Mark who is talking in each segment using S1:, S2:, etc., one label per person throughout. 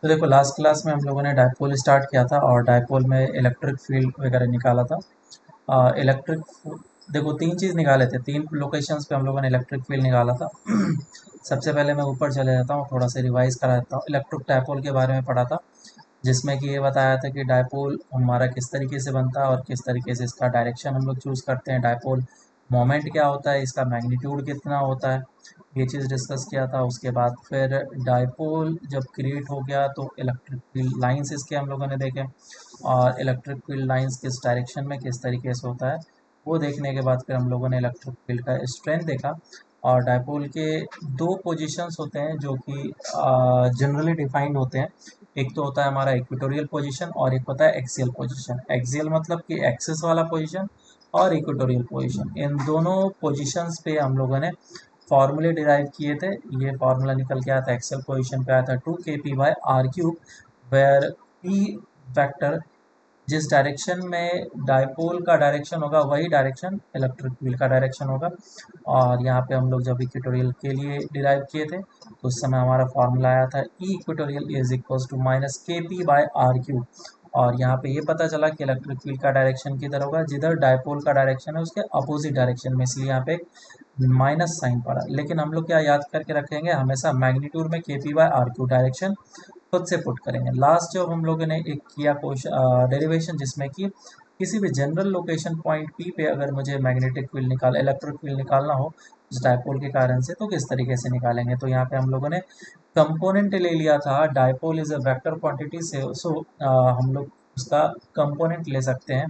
S1: तो देखो last class में हम लोगों ने डायपोल स्टार्ट किया था और डायपोल में इलेक्ट्रिक फील्ड वगैरह निकाला था। इलेक्ट्रिक देखो तीन चीज़ निकाले थे, तीन लोकेशंस पे हम लोगों ने इलेक्ट्रिक फील्ड निकाला था। सबसे पहले मैं ऊपर चले जाता हूँ, थोड़ा सा रिवाइज करा देता हूँ। इलेक्ट्रिक डायपोल के बारे में पढ़ा था, जिसमें कि ये बताया था कि डायपोल हमारा किस तरीके से बनता है और किस तरीके से इसका डायरेक्शन हम लोग चूज़ करते हैं। डायपोल मोमेंट क्या होता है, इसका मैग्नीट्यूड कितना होता है, ये चीज़ डिस्कस किया था। उसके बाद फिर डायपोल जब क्रिएट हो गया तो इलेक्ट्रिक फील्ड लाइंस इसके हम लोगों ने देखे, और इलेक्ट्रिक फील्ड लाइंस किस डायरेक्शन में किस तरीके से होता है वो देखने के बाद फिर हम लोगों ने इलेक्ट्रिक फील्ड का स्ट्रेंथ देखा। और डायपोल के दो पोजीशंस होते हैं जो कि जनरली डिफाइंड होते हैं। एक तो होता है हमारा इक्वेटोरियल पोजीशन और एक होता है एक्सियल पोजीशन। एक्सियल मतलब कि एक्सिस वाला पोजीशन, और इक्वेटोरियल पोजीशन, इन दोनों पोजीशंस पे हम लोगों ने फॉर्मूले डिराइव किए थे। ये फार्मूला निकल के आया था, एक्सेल पोजीशन पे आया था 2 kp/r³ वेयर पी वेक्टर, जिस डायरेक्शन में डायपोल का डायरेक्शन होगा वही डायरेक्शन इलेक्ट्रिक फील्ड का डायरेक्शन होगा। और यहाँ पे हम लोग जब इक्वेटोरियल के लिए डिराइव किए थे तो उस समय हमारा फॉर्मूला आया था E equatorial is equals to -kp/r³। और यहाँ पे ये पता चला कि इलेक्ट्रिक फील्ड का डायरेक्शन किधर होगा, जिधर डायपोल का डायरेक्शन है उसके अपोजिट डायरेक्शन में, इसलिए यहाँ पे एक माइनस साइन पड़ा। लेकिन हम लोग क्या याद करके रखेंगे, हमेशा मैग्नीट्यूड में kp/r³ डायरेक्शन खुद से पुट करेंगे। लास्ट जब हम लोगों ने एक किया क्वेश्चन डेरिवेशन, जिसमें कि किसी भी जनरल लोकेशन पॉइंट पी पे अगर मुझे मैग्नेटिक फील्ड निकाल इलेक्ट्रिक फील्ड निकालना हो उस डायपोल के कारण से, तो किस तरीके से निकालेंगे। तो यहाँ पे हम लोगों ने कंपोनेंट ले लिया था, dipole is a vector quantity से, सो हम लोग उसका कंपोनेंट ले सकते हैं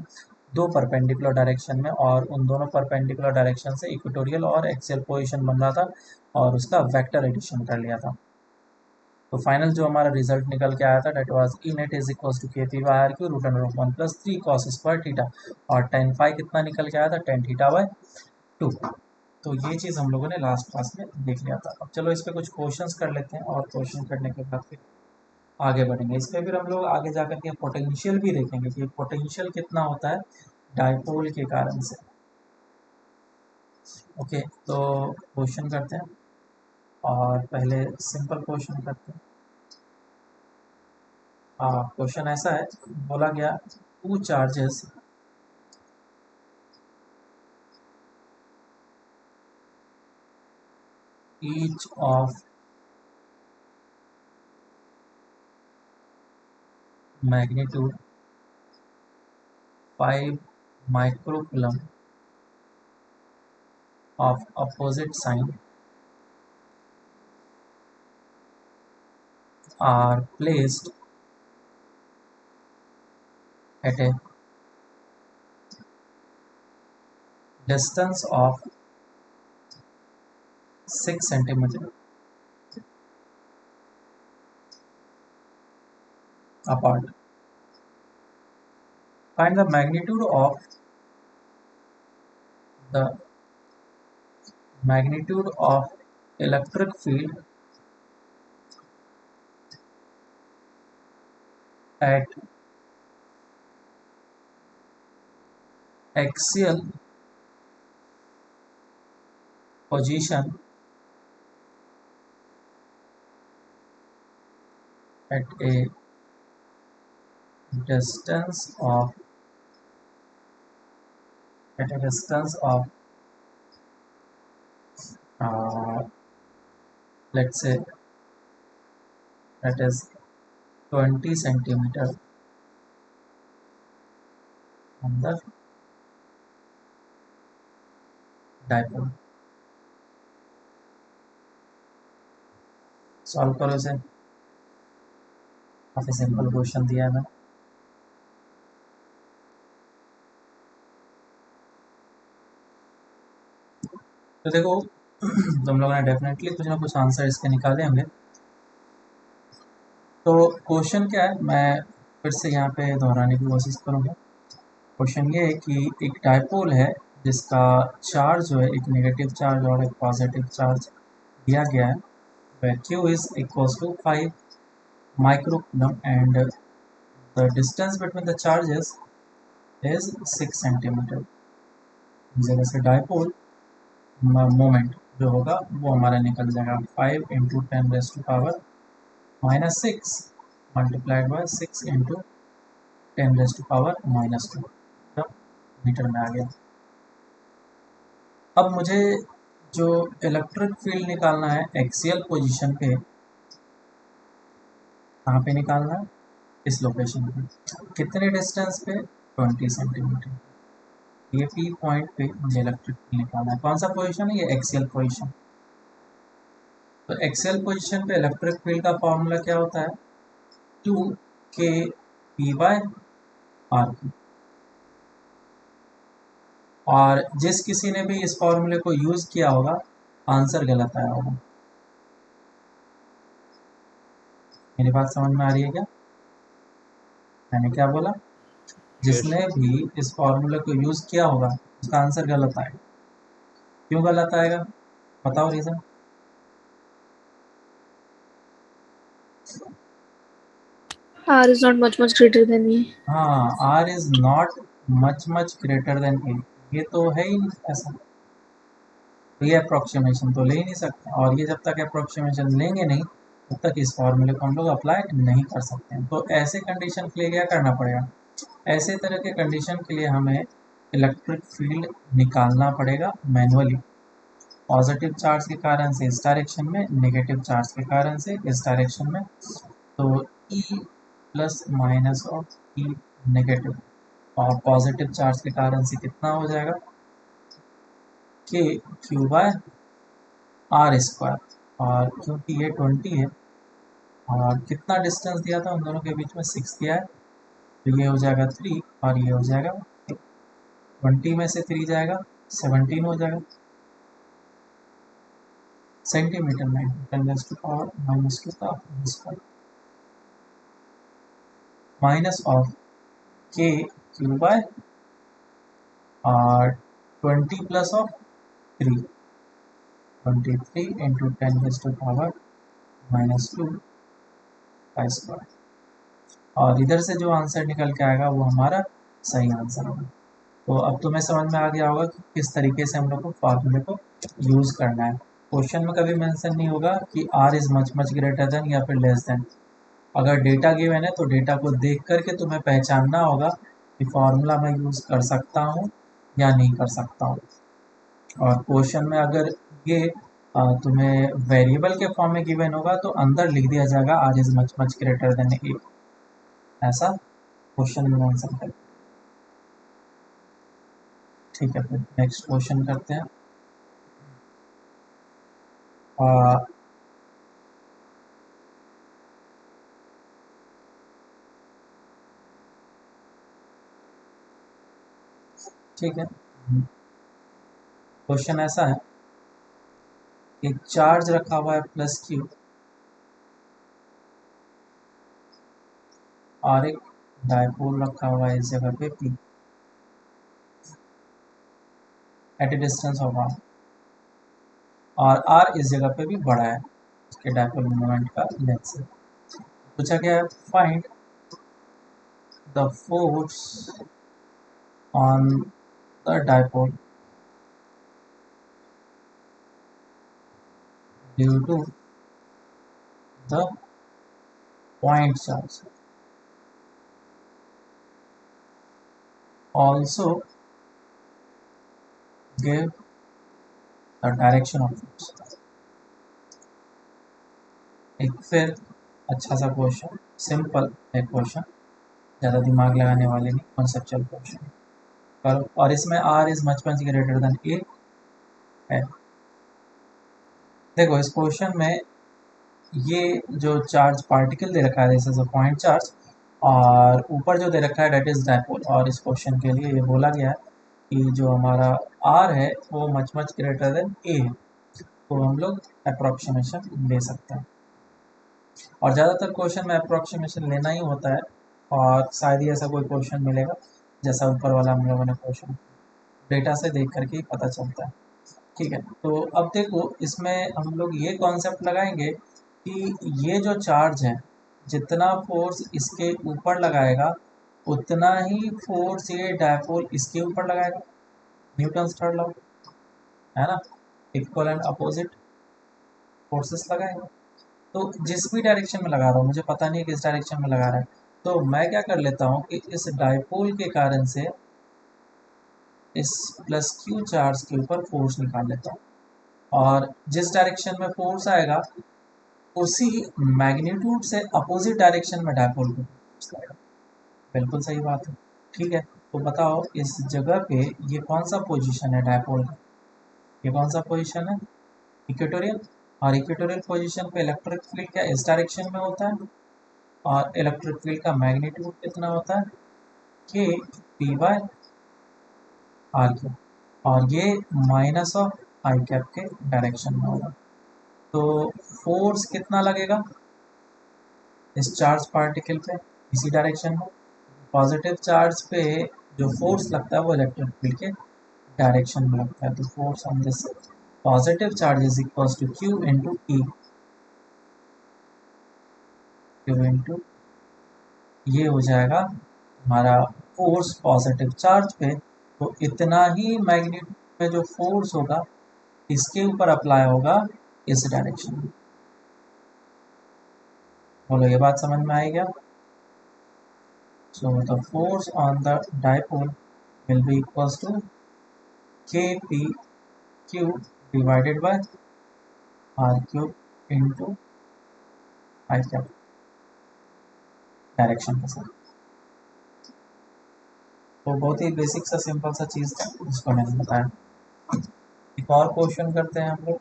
S1: दो परपेंडिकुलर डायरेक्शन में, और उन दोनों परपेंडिकुलर डायरेक्शन से इक्वेटोरियल और एक्सियल पोजीशन बन रहा था और उसका वेक्टर एडिशन कर लिया था। तो फाइनल जो हमारा रिजल्ट निकल के आया था that was E net is equals to kp/r³ √1 + 3 cos² और tan फाई कितना निकल के आया था, tan θ/2। तो ये चीज़ हम लोगों ने लास्ट क्लास में देख लिया था। अब चलो इस पे कुछ क्वेश्चंस कर लेते हैं और क्वेश्चन करने के बाद फिर आगे बढ़ेंगे। इस पे फिर हम लोग आगे जाकर के पोटेंशियल भी देखेंगे कि पोटेंशियल कितना होता है डायपोल के कारण से। ओके, तो क्वेश्चन करते हैं और पहले सिंपल क्वेश्चन करते हैं। क्वेश्चन ऐसा है, बोला गया two charges each of magnitude 5 microcoulomb of opposite sign are placed at a distance of 6 centimeter apart. Find the the magnitude of electric field at axial position at a distance of uh, let's say that is 20 centimeter on the dipole. Solve करो इसे, काफी simple question दिया है मैं। तो देखो तुम लोगों ने डेफिनेटली कुछ ना कुछ आंसर इसके निकाले होंगे। तो क्वेश्चन क्या है, मैं फिर से यहाँ पे दोहराने की कोशिश करूँगा। क्वेश्चन ये है कि एक डायपोल है जिसका चार्ज जो है, एक नेगेटिव चार्ज और एक पॉजिटिव चार्ज दिया गया है, where q is equals to 5 microcoulomb and the distance between the charges is 6 centimeter। जगह से डायपोल मोमेंट जो होगा वो हमारा निकल जाएगा 5 × 10⁻⁻⁶, मल्टीप्लाइड बाय 6 इंटू 10⁻⁻², मीटर में आ गया। अब मुझे जो इलेक्ट्रिक फील्ड निकालना है एक्सियल पोजीशन पे, कहाँ पे निकालना है, इस लोकेशन पे, कितने डिस्टेंस पे, 20 सेंटीमीटर। ये पी पॉइंट पे मुझे इलेक्ट्रिक फील्ड निकालना है। कौन सा पोजीशन है, ये एक्सियल पोजीशन। तो एक्सियल पोजीशन पे इलेक्ट्रिक फील्ड का फॉर्मूला क्या होता है, 2k p/r। और जिस किसी ने भी इस फॉर्मूले को यूज किया होगा, आंसर गलत आया होगा। मेरी बात समझ में आ रही है क्या, मैंने क्या बोला,
S2: यस
S1: जिसने भी इस फॉर्मूले को यूज किया होगा उसका आंसर गलत आएगा। क्यों गलत आएगा, बताओ reason.
S3: R is not much greater than E.
S1: हाँ, R is not much greater than A, ये तो है ही नहीं ऐसा, तो ये अप्रोक्सीमेशन तो ले ही नहीं सकते, और ये जब तक अप्रोक्सीमेशन लेंगे नहीं तब तक इस फॉर्मूले को हम लोग अप्लाई नहीं कर सकते हैं। तो ऐसे कंडीशन के लिए क्या करना पड़ेगा, ऐसे तरह के कंडीशन के लिए हमें इलेक्ट्रिक फील्ड निकालना पड़ेगा मैनुअली। पॉजिटिव चार्ज के कारण से इस डायरेक्शन में, नेगेटिव चार्ज के कारण से इस डायरेक्शन में। तो E plus minus of E negative, और पॉजिटिव चार्ज के कारण से कितना हो जाएगा, के Q/r²। और क्योंकि ये 20 है और कितना डिस्टेंस दिया था उन दोनों के बीच में, 6 दिया है, तो ये हो जाएगा 3 और ये हो जाएगा 20 में से 3 जाएगा 17 हो जाएगा सेंटीमीटर में, 10⁻⁻² का स्क्वायर माइनस ऑफ के Q/r 20 प्लस ऑफ 3, 23 इंटू 10⁻⁻² का स्क्वायर। और इधर से जो आंसर निकल के आएगा वो हमारा सही आंसर होगा। तो अब तुम्हें समझ में आ गया होगा कि किस तरीके से हम लोग को फार्मूले को यूज करना है। क्वेश्चन में कभी मेंशन नहीं होगा कि r is much greater than या फिर लेस देन। अगर डेटा गिवन है तो डेटा को देख करके तुम्हें पहचानना होगा कि फार्मूला मैं यूज कर सकता हूँ या नहीं कर सकता हूँ। और क्वेश्चन में अगर ये तुम्हें वेरिएबल के फॉर्म में गिवन होगा तो अंदर लिख दिया जाएगा R is much greater than A, ऐसा क्वेश्चन में आंसर कर। ठीक है, फिर नेक्स्ट क्वेश्चन करते हैं। ठीक है, क्वेश्चन ऐसा है, एक चार्ज रखा हुआ है +Q और एक डायपोल रखा हुआ है इस जगह पे P at a distance of r, और r इस जगह पे भी बड़ा है इसके डायपोल मोमेंट का लेंथ से। पूछा गया है find the force on the dipole due to the point charge, also give the direction of force। एक फिर अच्छा सा क्वेश्चन, सिंपल है क्वेश्चन, ज़्यादा दिमाग लगाने वाले नहीं, कॉन्सेप्चुअल क्वेश्चन करो। और इसमें r is much greater then a है। देखो इस क्वेश्चन में ये जो चार्ज पार्टिकल दे रखा है this is a point charge, और ऊपर जो दे रखा है डेट इज डायपोल। और इस क्वेश्चन के लिए ये बोला गया है कि जो हमारा r है वो मच ग्रेटर देन a है, तो हम लोग अप्रोक्सीमेशन ले सकते हैं। और ज़्यादातर क्वेश्चन में अप्रोक्सीमेशन लेना ही होता है, और शायद ही ऐसा कोई क्वेश्चन मिलेगा जैसा ऊपर वाला हम लोगों ने क्वेश्चन डेटा से देख करके ही पता चलता है। ठीक है, तो अब देखो इसमें हम लोग ये कॉन्सेप्ट लगाएंगे कि ये जो चार्ज है जितना फोर्स इसके ऊपर लगाएगा उतना ही फोर्स ये डायपोल इसके ऊपर लगाएगा, न्यूटन थर्ड लॉ है ना, इक्वल एंड अपोजिट फोर्सेस लगाएंगे। तो जिस भी डायरेक्शन में लगा रहा हूँ, मुझे पता नहीं है किस डायरेक्शन में लगा रहा है, तो मैं क्या कर लेता हूँ कि इस डायपोल के कारण से इस प्लस क्यू चार्ज के ऊपर फोर्स निकाल लेता हूँ, और जिस डायरेक्शन में फोर्स आएगा उसी मैग्नीट्यूड से अपोजिट डायरेक्शन में डायपोल को फोर्स आएगा। बिल्कुल सही बात है। ठीक है, तो बताओ इस जगह पे ये कौन सा पोजीशन है डायपोल का? ये कौन सा पोजीशन है? इक्वेटोरियल। और इक्वेटोरियल पोजीशन पे इलेक्ट्रिक फील्ड क्या इस डायरेक्शन में होता है, और इलेक्ट्रिक फील्ड का मैग्नीट्यूड कितना होता है? के पी बाय आर क्यू, और ये माइनस ऑफ आई कैप के डायरेक्शन में होगा। तो फोर्स कितना लगेगा इस चार्ज पार्टिकल पे इसी डायरेक्शन में? पॉजिटिव चार्ज पे जो फोर्स लगता है वो इलेक्ट्रिक फील्ड के डायरेक्शन में लगता है। तो force on this positive charge is equal to Q into E, q into ये हो जाएगा हमारा फोर्स पॉजिटिव चार्ज पे। तो इतना ही मैग्नीट्यूड में जो फोर्स होगा इसके ऊपर अप्लाई होगा इस डायरेक्शन में। बोलो ये बात समझ में आई क्या? So the force on the dipole will be equals to kpq divided by r cube into I cap direction के साथ। तो बहुत ही बेसिक सा सिंपल सा चीज़ था जिसको मैंने बताया। एक और क्वेश्चन करते हैं हम लोग।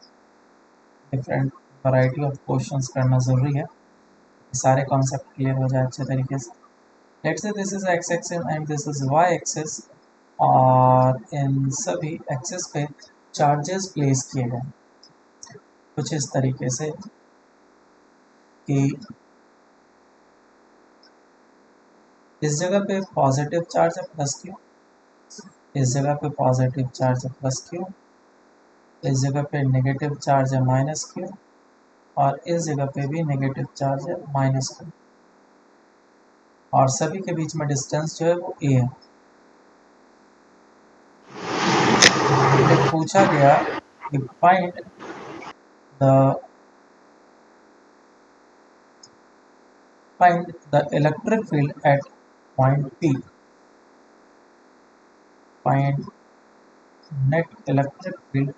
S1: डिफरेंट वैरायटी ऑफ क्वेश्चंस करना ज़रूरी है, सारे कॉन्सेप्ट क्लियर हो जाए अच्छे तरीके से। Let's say this is x axis and this is y axis, और इन सभी एक्सिस पे चार्जेस प्लेस किए गए कुछ इस तरीके से कि इस जगह पे पॉजिटिव चार्ज है प्लस क्यू, इस जगह पे पॉजिटिव चार्ज है प्लस क्यू, इस जगह पे नेगेटिव चार्ज है माइनस क्यू, और इस जगह पे भी नेगेटिव चार्ज है माइनस क्यू, और सभी के बीच में डिस्टेंस जो है वो ए है। फिर पूछा गया कि find the electric field at point P, find net electric field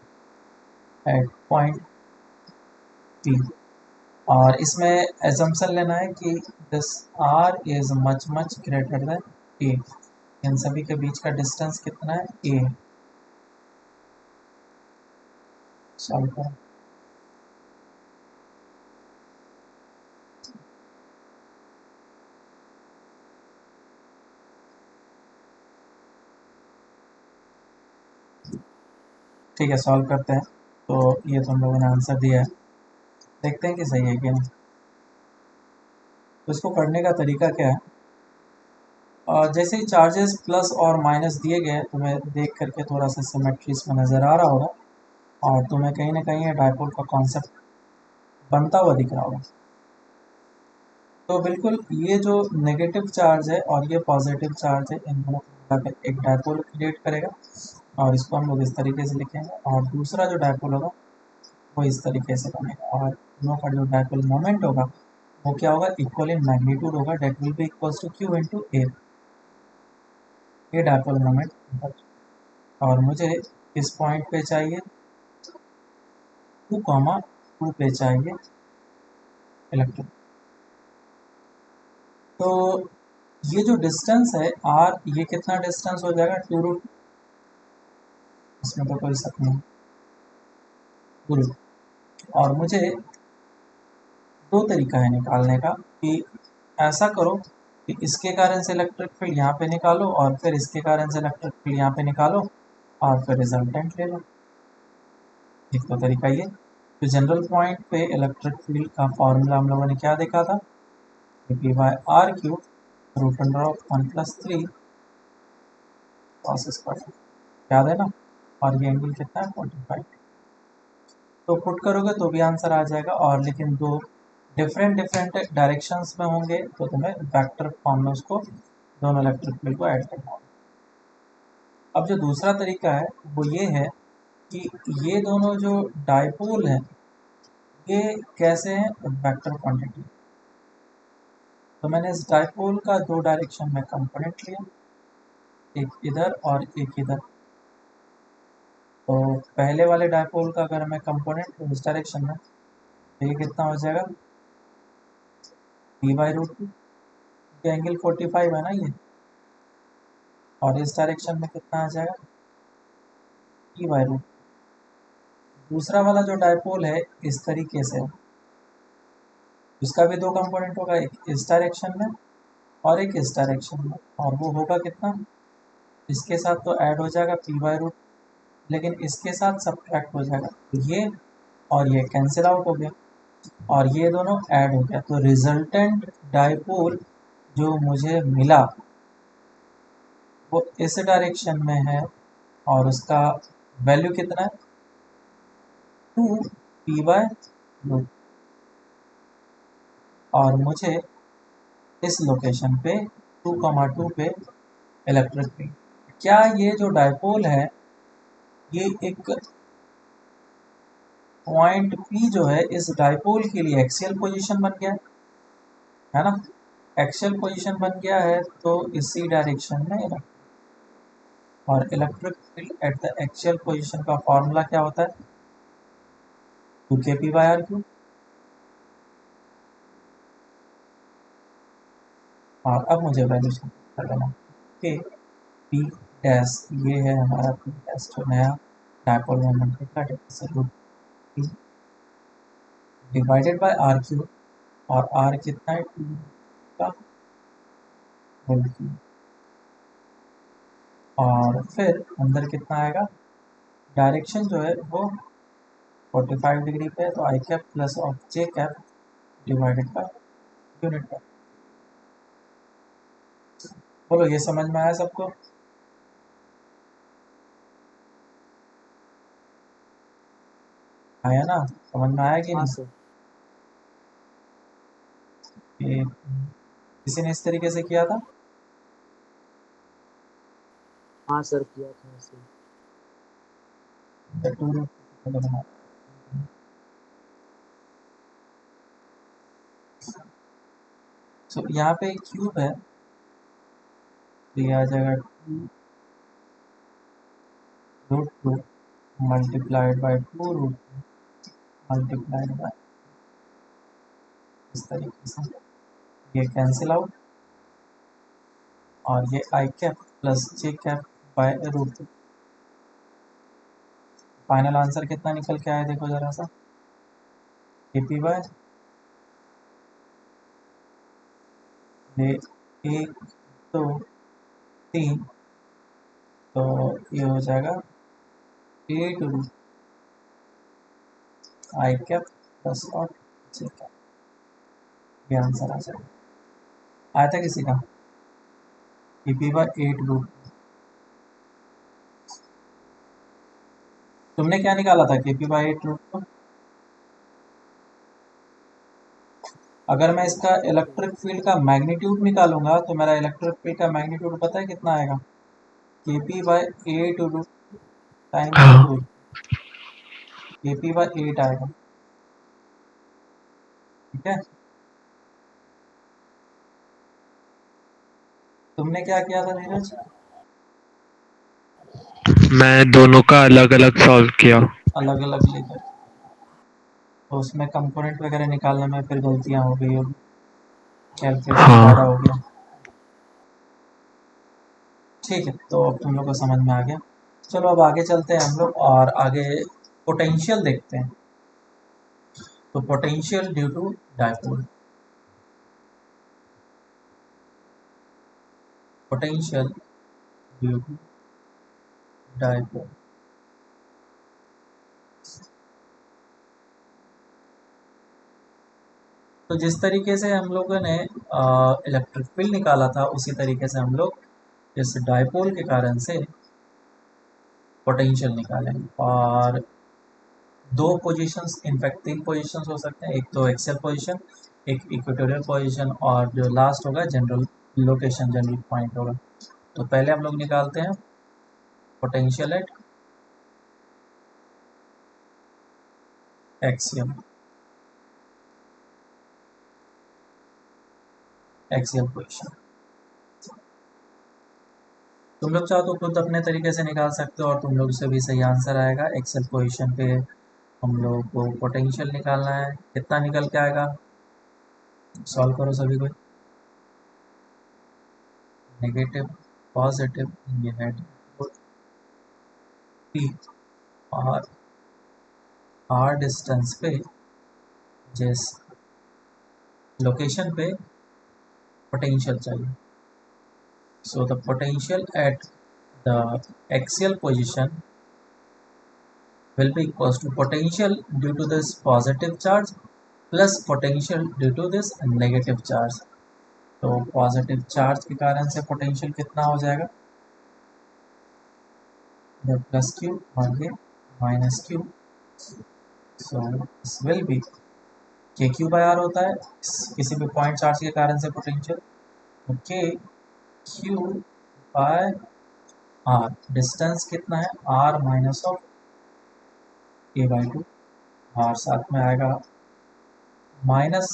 S1: at point P। और इसमें एजम्पशन लेना है कि this R is much much greater then A, इन सभी के बीच का डिस्टेंस कितना है? A। सॉल्व करें। ठीक है, सॉल्व करते हैं। तो ये तुम लोगों ने आंसर दिया है, देखते हैं कि सही है कि नहीं। तो इसको करने का तरीका क्या है? और जैसे ही चार्जेस प्लस और माइनस दिए गए हैं तुम्हें देख करके थोड़ा सा सिमेट्री इसमें नज़र आ रहा होगा, और तुम्हें कहीं ना कहीं डायपोल का कॉन्सेप्ट बनता हुआ दिख रहा होगा। तो बिल्कुल ये जो नेगेटिव चार्ज है और ये पॉजिटिव चार्ज है, इन दोनों को मिलाकर एक डायपोल क्रिएट करेगा, और इसको हम लोग इस तरीके से लिखेंगे, और दूसरा जो डायपोल होगा वो इस तरीके से बनेगा, और दोनों का जो डायपोल मोमेंट होगा वो क्या होगा? इक्वल इन मैग्नीट्यूड होगा, that will be equals to Q into A, ये डायपोल मोमेंट। और मुझे इस पॉइंट पे चाहिए 2, 2 पे चाहिए इलेक्ट्रिक। तो ये जो डिस्टेंस है r, ये कितना डिस्टेंस हो जाएगा? 2√, इसमें तो कोई शक नहीं, 2√। और मुझे दो तरीका है निकालने का कि ऐसा करो कि इसके कारण से इलेक्ट्रिक फील्ड यहाँ पे निकालो, और फिर इसके कारण से इलेक्ट्रिक फील्ड यहाँ पे निकालो, और फिर रिजल्टेंट ले लो। एक तो तरीका ये। तो जनरल पॉइंट पे इलेक्ट्रिक फील्ड का फॉर्मूला हम लोगों ने क्या देखा था? P by are cube root under of 1+3 cos square, याद है ना? और ये एंगल कितना है? 45। तो पुट करोगे तो भी आंसर आ जाएगा, और लेकिन दो डिफरेंट डायरेक्शंस में होंगे तो तुम्हें वेक्टर फॉर्म में उसको दोनों इलेक्ट्रिक फील्ड को ऐड करना होगा। अब जो दूसरा तरीका है वो ये है कि ये दोनों जो डायपोल हैं ये कैसे हैं वेक्टर क्वांटिटी। तो मैंने इस डाइपोल का दो डायरेक्शन में कंपोनेंट लिया, एक इधर और एक इधर। तो पहले वाले डाइपोल का अगर मैं कंपोनेंट इस डायरेक्शन में, तो ये कितना हो जाएगा p/√2, एंगल 45 है ना ये, और इस डायरेक्शन में कितना आ जाएगा p/√2। दूसरा वाला जो डाइपोल है इस तरीके से, उसका भी दो कंपोनेंट होगा, एक इस डायरेक्शन में और एक इस डायरेक्शन में, और वो होगा कितना, इसके साथ तो ऐड हो जाएगा p/√2, लेकिन इसके साथ सब्ट्रैक्ट हो जाएगा, तो ये और ये कैंसिल आउट हो गया और ये दोनों ऐड हो गया। तो रिजल्टेंट डाइपोल जो मुझे मिला वो इस डायरेक्शन में है और उसका वैल्यू कितना है 2p/√2, और मुझे इस लोकेशन पे 2,2 पे इलेक्ट्रिक फील्ड। क्या ये जो डाइपोल है ये एक पॉइंट P जो है इस डाइपोल के लिए एक्सियल पोजीशन बन गया है ना, एक्सियल पोजीशन बन गया है, तो इसी डायरेक्शन में और electric field at the axial position का फॉर्मूला क्या होता है 2kp/r3। और अब मुझे वैल्यू कर लेना के पी डैश, ये है हमारा पी डैश जो नया डाइपोल मोमेंट का √p डिवाइडेड बाय r3, और r कितना है 2 का होल क्यूब, और फिर अंदर कितना आएगा, डायरेक्शन जो है वो 45 डिग्री पे है, तो I cap plus of J cap divided by unit cap. बोलो ये समझ में आया सबको। आया ना, समझ में आया कि
S2: हाँ
S1: नहीं।
S2: सर।
S1: ये किसी ने इस तरीके से किया था।
S2: हाँ सर, किया था ऐसे।
S1: तो यहाँ पे एक क्यूब है, तो ये आ जाएगा 2√2 मल्टीप्लाइड बाई 2√2 मल्टीप्लाइड बाई, इस तरीके से ये कैंसिल आउट, और ये I cap plus J cap by √2। Final answer कितना निकल के आया देखो जरा सा, AP बाय ये 1 2 3, तो ये हो जाएगा 8 आई कैप प्लस और जे कैप, ये आंसर आ जाएगा। आया था किसी का AP बाय 8√2। तुमने क्या निकाला था KP बाय 8√2। अगर मैं इसका इलेक्ट्रिक फील्ड का मैग्नीट्यूड निकालूंगा तो मेरा इलेक्ट्रिक फील्ड का मैग्नीट्यूड पता है कितना आएगा, KP बाय 8 टाइम्स
S4: हाँ।
S1: रूट, KP बाय 8 आएगा, ठीक है। तुमने क्या किया था नीरज,
S4: मैं दोनों का अलग अलग सॉल्व किया।
S1: अलग अलग लेकर, तो उसमें कंपोनेंट वगैरह निकालने में फिर गलतियां हो गई होगी, कैलकुलेशन ज़्यादा हो
S4: हाँ।
S1: गया, ठीक है। तो अब तुम लोग को समझ में आ गया। चलो अब आगे चलते हैं हम लोग और आगे पोटेंशियल देखते हैं। तो potential due to dipole, potential due to dipole. तो जिस तरीके से हम लोगों ने इलेक्ट्रिक फील्ड निकाला था उसी तरीके से हम लोग इस डाइपोल के कारण से पोटेंशियल निकालेंगे, और दो पोजीशंस, इनफैक्ट तीन पोजीशंस हो सकते हैं, एक तो एक्सियल पोजीशन, एक इक्वेटोरियल पोजीशन, और जो लास्ट होगा जनरल लोकेशन, जनरल पॉइंट होगा। तो पहले हम लोग निकालते हैं potential at axial. Axial position. तुम लोग चाहो तो खुद अपने तरीके से निकाल सकते हो और तुम लोग से भी सही आंसर आएगा। एक्सियल पोजीशन पे हम लोग को पोटेंशियल निकालना है, कितना निकल के आएगा, सॉल्व करो सभी को। नेगेटिव पॉजिटिव ये है और आर डिस्टेंस पे जिस लोकेशन पे पोटेंशियल चाहिए, so the potential at the axial position will be equals to potential due to this positive charge plus potential due to this negative charge। तो पॉजिटिव चार्ज के कारण से पोटेंशियल कितना हो जाएगा, प्लस क्यू और ये minus Q, so this will be के क्यू बाय आर होता है किसी भी पॉइंट चार्ज के कारण से पोटेंशियल, के क्यू बाय आर, डिस्टेंस कितना है r minus of A by two, और साथ में आएगा माइनस,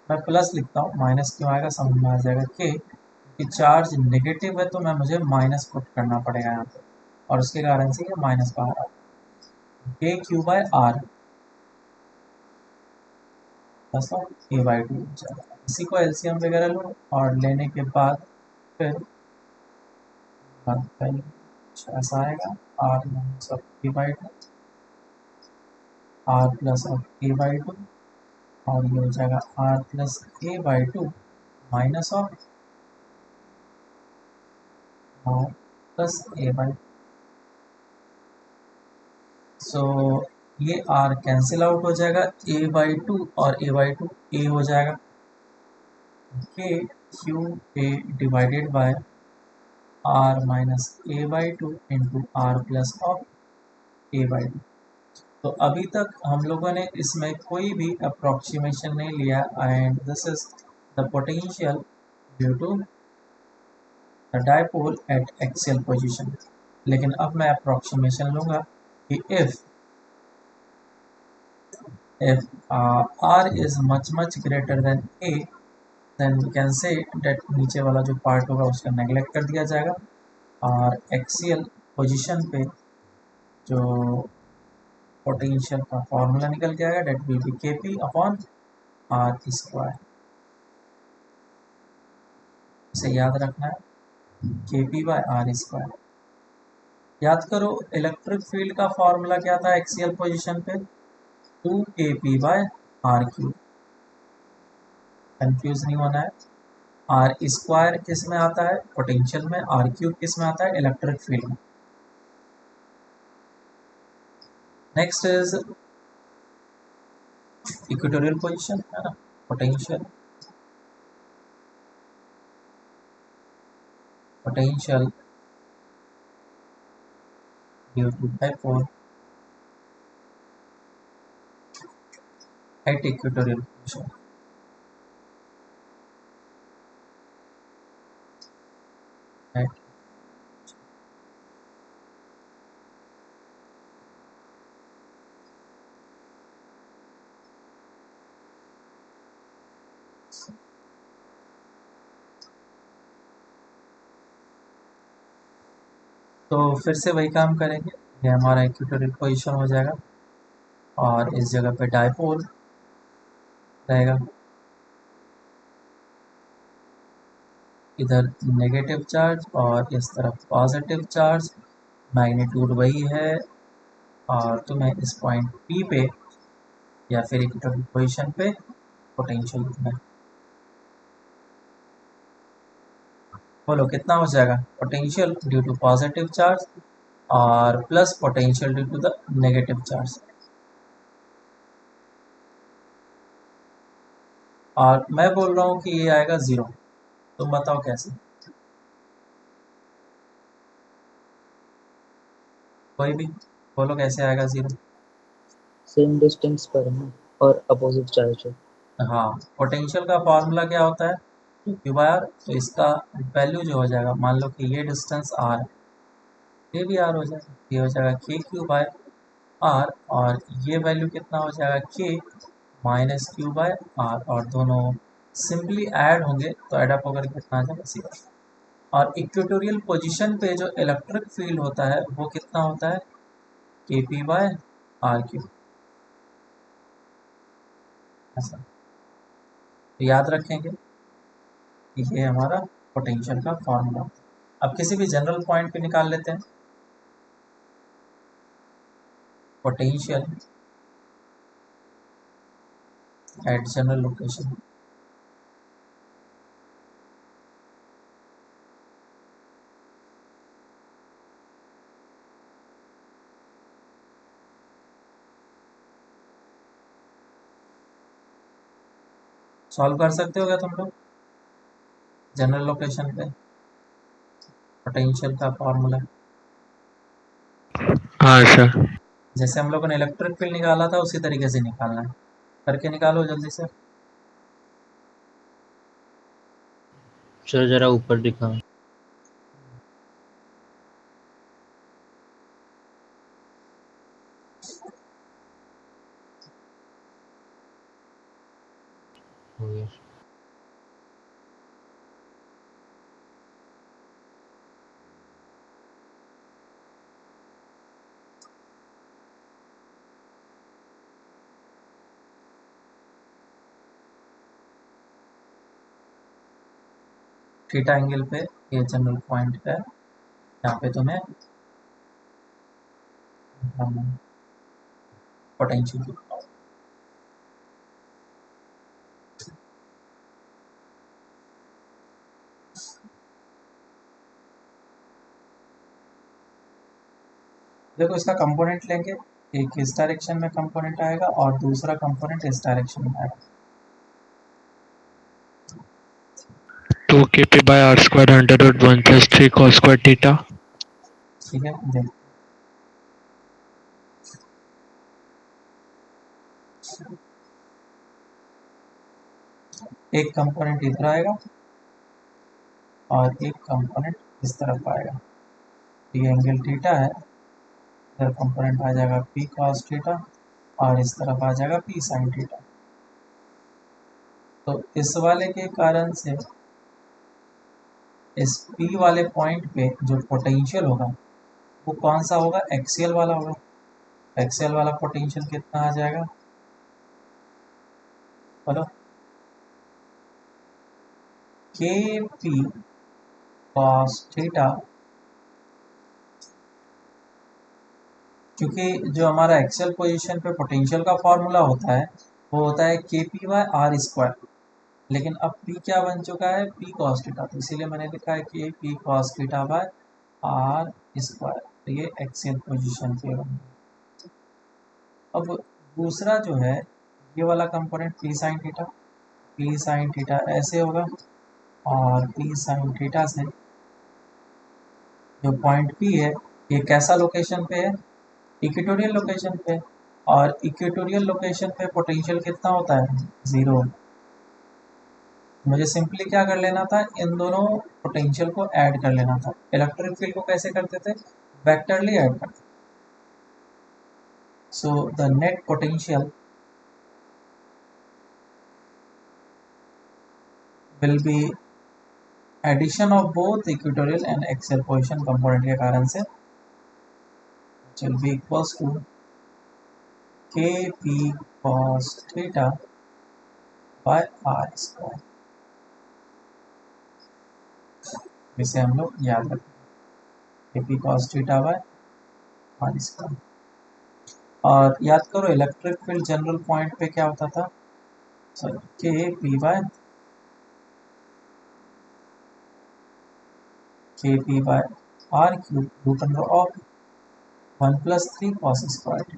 S1: मैं प्लस लिखता हूँ माइनस क्यों आएगा समझ में आ जाएगा कि चार्ज नेगेटिव है तो मैं मुझे माइनस पुट करना पड़ेगा यहाँ पे और उसके कारण से ये माइनस बाहर आ के q by r plus of A by two. इसी को एलसीएम वगैरह लो और लेने के बाद फिर ऐसा आएगा R minus of A by two R plus of A by two और ये हो जाएगा R plus A by two minus of R plus A by, so ये आर कैंसिल आउट हो जाएगा, ए बाई टू और ए बाई टू ए हो जाएगा, k q a divided by r minus a by two into r plus of A by two. तो अभी तक हम लोगों ने इसमें कोई भी अप्रोक्सीमेशन नहीं लिया and this is the potential due to the dipole at axial position. लेकिन अब मैं अप्रोक्सीमेशन लूँगा कि if r is much greater than a then we can say that नीचे वाला जो पार्ट होगा उसका नेगलेक्ट कर दिया जाएगा और एक्सियल पोजीशन पे जो पोटेंशियल का फॉर्मूला निकल के आएगा डेट विल बी के पी अपॉन आर स्क्वायर। इसे याद रखना है के पी बाय आर स्क्वायर। याद करो इलेक्ट्रिक फील्ड का फॉर्मूला क्या था एक्सियल पोजीशन पे, 2kp bye are cube, confuse नहीं होना है। आर स्क्वायर किस में आता है पोटेंशियल में, आर क्यूब किस में आता है इलेक्ट्रिक फील्ड में। नेक्स्ट इज इक्वेटोरियल पोजीशन है ना, potential due to dipole at equatorial position. तो फिर से वही काम करेंगे, ये हमारा इक्वेटोरियल पोजीशन हो जाएगा और इस जगह पे डायपोल रहेगा, इधर नेगेटिव चार्ज और इस तरफ पॉजिटिव चार्ज, मैग्नीट्यूड वही है और तुम्हें इस पॉइंट पी पे या फिर इक्वेटोरियल पोजीशन पे पोटेंशियल लिखना है। बोलो कितना हो जाएगा potential due to positive charge और plus potential due to the negative charge. और मैं बोल रहा हूँ कि ये आएगा 0, तुम बताओ कैसे, कोई भी बोलो कैसे आएगा 0।
S2: सेम डिस्टेंस पर है और अपोजिट चार्ज है।
S1: हाँ पोटेंशियल का फॉर्मूला क्या होता है क्यू बाय आर, तो इसका वैल्यू जो हो जाएगा मान लो कि ये डिस्टेंस आर है, ये भी आर हो जाएगा, ये हो जाएगा के क्यू बाय आर और ये वैल्यू कितना हो जाएगा के माइनस क्यू बाय आर और दोनों सिंपली ऐड होंगे तो ऐड अप होकर कितना आ जाएगा सीधा। और इक्वेटोरियल पोजीशन पे जो इलेक्ट्रिक फील्ड होता है वो कितना होता है, के पी बाय आर क्यू। ऐसा तो याद रखेंगे कि ये हमारा पोटेंशियल का फॉर्मूला। अब किसी भी जनरल पॉइंट पे निकाल लेते हैं potential at general location. Solve कर सकते हो क्या तुम लोग जनरल लोकेशन पे पोटेंशियल का फॉर्मूला?
S4: हाँ सर।
S1: जैसे हम लोगों ने इलेक्ट्रिक फील्ड निकाला था उसी तरीके से निकालना है, करके निकालो जल्दी से।
S2: सर जरा ऊपर दिखाओ। हो गया।
S1: थीटा एंगल पे ये जनरल पॉइंट है, यहाँ पे तुम्हें पोटेंशियल की। देखो इसका कंपोनेंट लेंगे, एक इस डायरेक्शन में कंपोनेंट आएगा और दूसरा कंपोनेंट इस डायरेक्शन में आएगा।
S4: 2 kp/r² 1 + 3 cos² थीटा।
S1: ठीक है, देखो एक कंपोनेंट इधर आएगा और एक कंपोनेंट इस तरफ आएगा। ये एंगल थीटा है, इधर कंपोनेंट आ जाएगा पी कॉस थीटा और इस तरफ आ जाएगा पी साइन थीटा। तो इस वाले के कारण से इस पी वाले पॉइंट पे जो पोटेंशियल होगा वो कौन सा होगा, एक्सियल वाला होगा। एक्सियल वाला पोटेंशियल कितना आ जाएगा बोलो, के पी कॉस थीटा, क्योंकि जो हमारा एक्सियल पोजीशन पे पोटेंशियल का फॉर्मूला होता है वो होता है के पी बाय आर स्क्वायर, लेकिन अब पी क्या बन चुका है, पी कॉस थीटा, तो इसीलिए मैंने लिखा है कि p cos theta by r square. तो ये एक्सियल पोजीशन पे बन। अब दूसरा जो है ये वाला component P sine theta, P sine theta ऐसे होगा और पी साइन थीटा से जो पॉइंट पी है ये कैसा लोकेशन पे है, इक्वेटोरियल लोकेशन पे। और इक्वेटोरियल लोकेशन पे पोटेंशियल कितना होता है, ज़ीरो। मुझे सिंपली क्या कर लेना था, इन दोनों पोटेंशियल को ऐड कर लेना था। इलेक्ट्रिक फील्ड को कैसे करते थे, वेक्टरली ऐड करते। So the net potential will be addition of both equatorial and axial position component के कारण से will be equals to k p cos theta by r square. इसे हम लोग याद रखें, k p cos theta by r square. और याद करो इलेक्ट्रिक फील्ड जनरल पॉइंट पे क्या होता था, sorry k p by are cube root under of 1 + 3 cos square,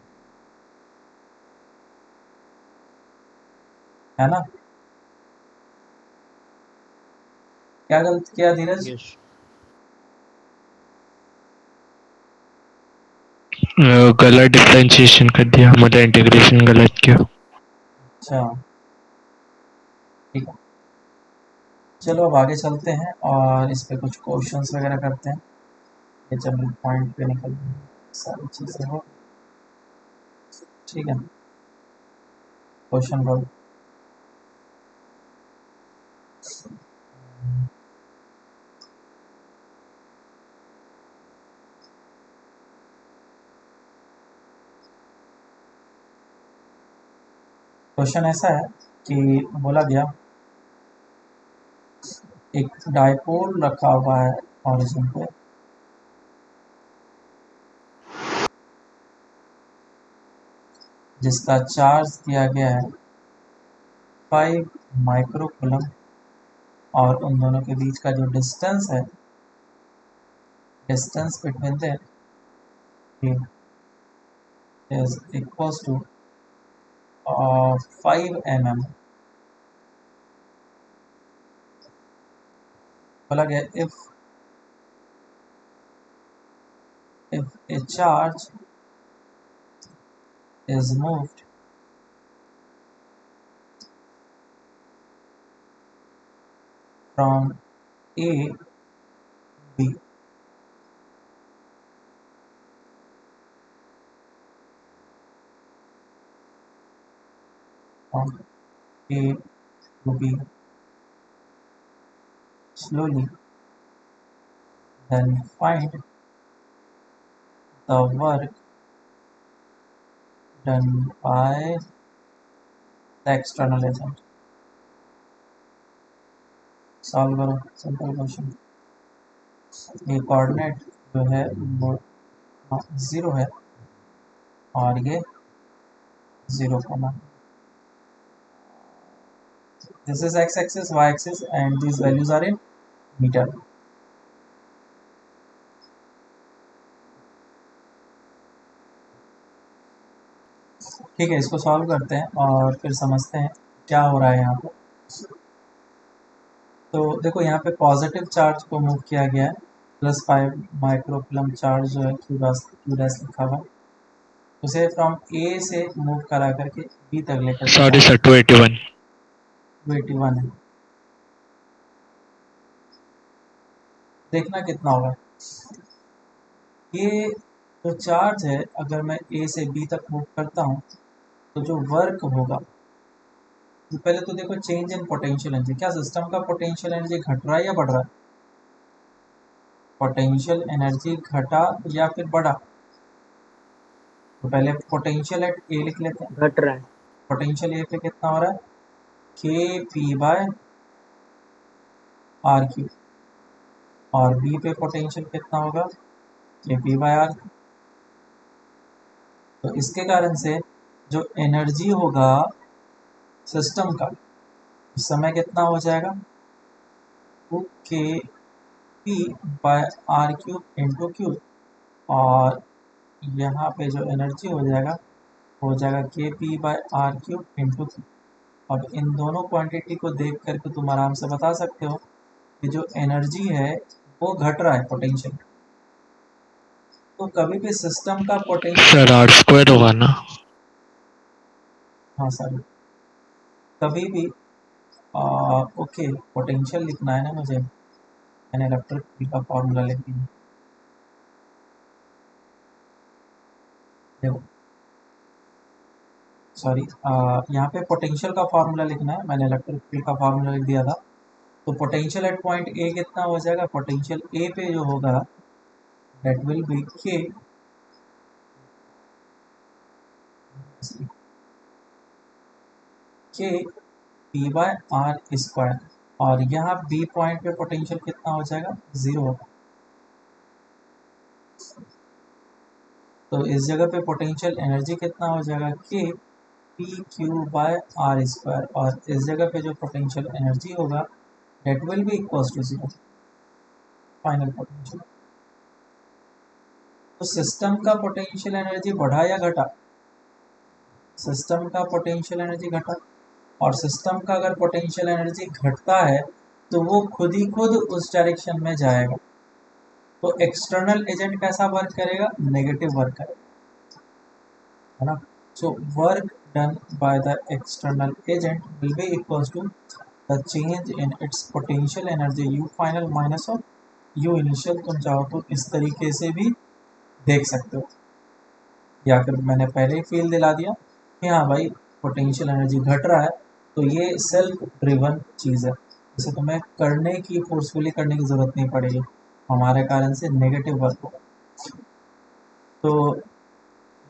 S1: है ना। क्या गलत किया धीरज,
S2: यस
S4: गलत डिफरेंशिएशन कर दिया, मतलब इंटीग्रेशन गलत किया।
S1: अच्छा ठीक है, चलो अब आगे चलते हैं और इस पे कुछ क्वेश्चंस वगैरह करते हैं। ये जनरल पॉइंट पे निकल सारी चीज़ें हो, ठीक है। क्वेश्चन बोल, क्वेश्चन ऐसा है कि बोला गया एक डायपोल रखा हुआ है ऑरिजिन पे, जिसका चार्ज दिया गया है 5 माइक्रोकूलम, और उन दोनों के बीच का जो डिस्टेंस है, distance between them is equals to 5 mm। बोला गया if a charge is moved from A to B, from A to B slowly, then find the work done by the external agent। Solve करो, simple question. ये coordinate जो है वो 0 है और ये 0, this is x axis, y axis and these values are in metre. ठीक है, इसको सॉल्व करते हैं और फिर समझते हैं क्या हो रहा है यहाँ पे। तो देखो यहाँ पे पॉजिटिव चार्ज को मूव किया गया है, +5 माइक्रोकूलम चार्ज जो है क्यू डैश लिखा हुआ, उसे फ्रॉम ए से मूव करा करके बी तक लेकर
S4: सॉरी सर 281
S1: 281 है। देखना कितना होगा ये जो चार्ज है, अगर मैं ए से बी तक मूव करता हूँ तो जो वर्क होगा, तो पहले तो देखो चेंज इन पोटेंशियल एनर्जी, क्या सिस्टम का पोटेंशियल एनर्जी घट रहा है या बढ़ रहा है? पोटेंशियल एनर्जी घटा या फिर बढ़ा? तो पहले पोटेंशियल एट ए लिख लेते हैं।
S2: घट रहा है।
S1: पोटेंशियल ए पे कितना हो रहा है? के पी बाय आर क्यू, और बी पे पोटेंशियल कितना होगा? के पी बाय आर। तो इसके कारण से जो एनर्जी होगा सिस्टम का, उस समय कितना हो जाएगा? K p by are cube into q, और यहाँ पे जो एनर्जी हो जाएगा k p by are cube into q. अब इन दोनों क्वांटिटी को देख करके तुम आराम से बता सकते हो कि जो एनर्जी है वो घट रहा है पोटेंशियल। तो कभी भी सिस्टम का पोटेंशियल
S4: सर आर स्क्वायर होगा ना?
S1: हाँ सर, कभी भी ओके पोटेंशियल लिखना है ना मुझे, मैंने इलेक्ट्रिक फील्ड का फॉर्मूला लिख दिया। देखो सॉरी, यहाँ पे पोटेंशियल का फार्मूला लिखना है, मैंने इलेक्ट्रिक फील्ड का फार्मूला लिख दिया था। तो पोटेंशियल एट पॉइंट ए कितना हो जाएगा? पोटेंशियल ए पे जो होगा दैट विल बी के पी बाय आर स्क्वायर, और यहाँ बी पॉइंट पे पोटेंशियल कितना हो जाएगा? 0 होगा। तो इस जगह पे पोटेंशियल एनर्जी कितना हो जाएगा? K p q by r square, और इस जगह पे जो पोटेंशियल एनर्जी होगा that will be equals to 0, final potential. तो सिस्टम का पोटेंशियल एनर्जी बढ़ा या घटा? सिस्टम का पोटेंशियल एनर्जी घटा, और सिस्टम का अगर पोटेंशियल एनर्जी घटता है तो वो खुद ही खुद उस डायरेक्शन में जाएगा। तो एक्सटर्नल एजेंट कैसा वर्क करेगा? नेगेटिव वर्क करेगा, है ना। So work done by the external agent will be equals to the change in its potential energy U final minus of U initial. तुम चाहो तो इस तरीके से भी देख सकते हो, या फिर मैंने पहले ही फील दिला दिया कि हाँ भाई पोटेंशियल एनर्जी घट रहा है, तो ये सेल्फ ड्रिवन चीज़ है, इसे तुम्हें करने की, फोर्सफुली करने की ज़रूरत नहीं पड़ेगी, हमारे कारण से नेगेटिव वर्क होगा। तो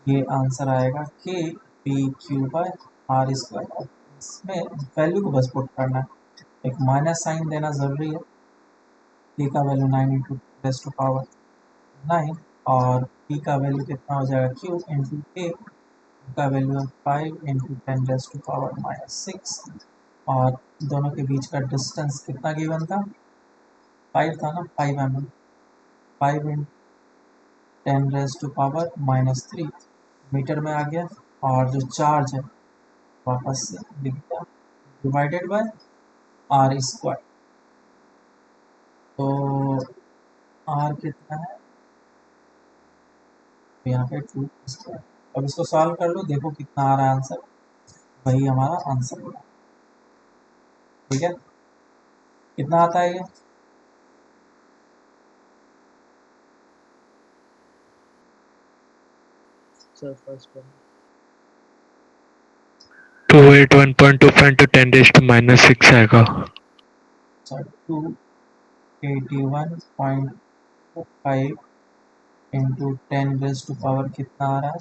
S1: ये आंसर आएगा k p q by r square. इसमें वैल्यू को बस पुट करना है, एक माइनस साइन देना ज़रूरी है। p का value 9 into raise to power 9 और p का वैल्यू कितना हो जाएगा q इंटू k का वैल्यू है 5 इंटू 10 रेस टू पावर -6 और दोनों के बीच का डिस्टेंस कितना गिवन था 5 था ना 5 mm 5 into 10 raise to power -3 metre में आ गया और जो चार्ज है वापस से लिख दिया डिवाइडेड बाय आर स्क्वायर। तो आर कितना है तो यहाँ पे 2 स्क्वायर। अब इसको सॉल्व कर लो देखो कितना आ रहा है आंसर, वही हमारा आंसर होगा। ठीक है कितना आता है ये
S2: sir first one
S4: 281.25 into 10 raised to -6 आएगा।
S1: 281.5 इंटू 10 रेज टू पावर कितना आ रहा है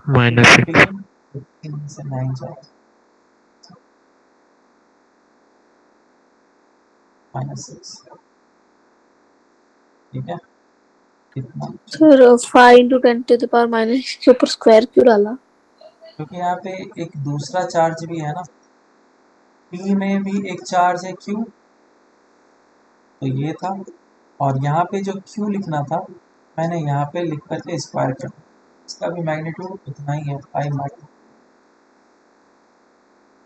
S1: 12
S4: -6
S1: 15 से 9 जाएगा -6। ठीक है कितना
S3: sir 5 into 10 to the power - के ऊपर स्क्वायर क्यों डाला?
S1: क्योंकि यहाँ पे एक दूसरा चार्ज भी है ना p में भी एक चार्ज है q तो ये था और यहाँ पे जो q लिखना था मैंने यहाँ पे लिख करके स्क्वायर कर इसका भी मैग्नीट्यूड उतना ही है 5 माइक्रो।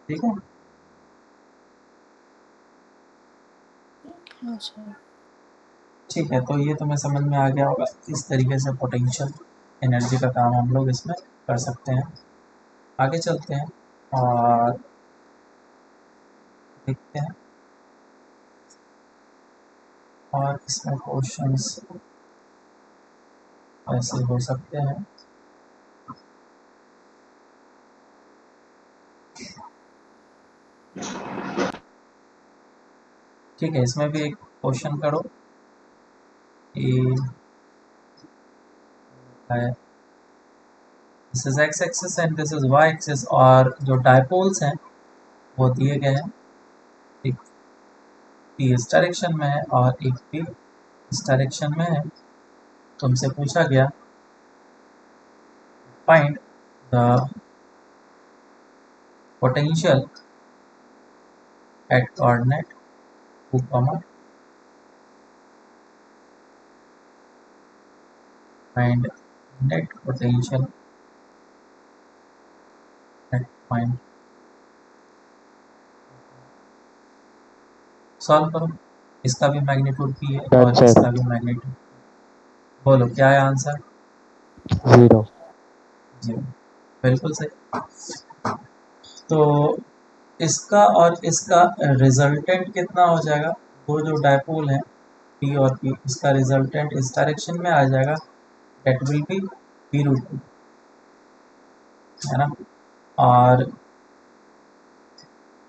S1: ठीक है
S3: हाँ सर।
S1: ठीक है तो ये तुम्हें समझ में आ गया होगा इस तरीके से पोटेंशियल एनर्जी का काम हम लोग इसमें कर सकते हैं। आगे चलते हैं और देखते हैं और इसमें क्वेश्चंस ऐसे हो सकते हैं। ठीक है इसमें भी एक क्वेश्चन करो कि this is x axis and this is y axis और जो डायपोल्स हैं वो दिए गए हैं एक पी इस डायरेक्शन में है और एक पी इस डायरेक्शन में है। तुमसे पूछा गया find the potential at coordinate 2, and net potential at point। Solve करो इसका भी मैग्नीट्यूड p है
S4: Done,
S1: और
S4: sir.
S1: इसका भी मैग्नीट्यूड। बोलो क्या है आंसर
S4: 0
S1: 0 बिल्कुल सही। तो इसका और इसका रिजल्टेंट कितना हो जाएगा वो जो डायपोल है p और p इसका रिजल्टेंट इस डायरेक्शन में आ जाएगा दैट विल बी p√2 है ना। और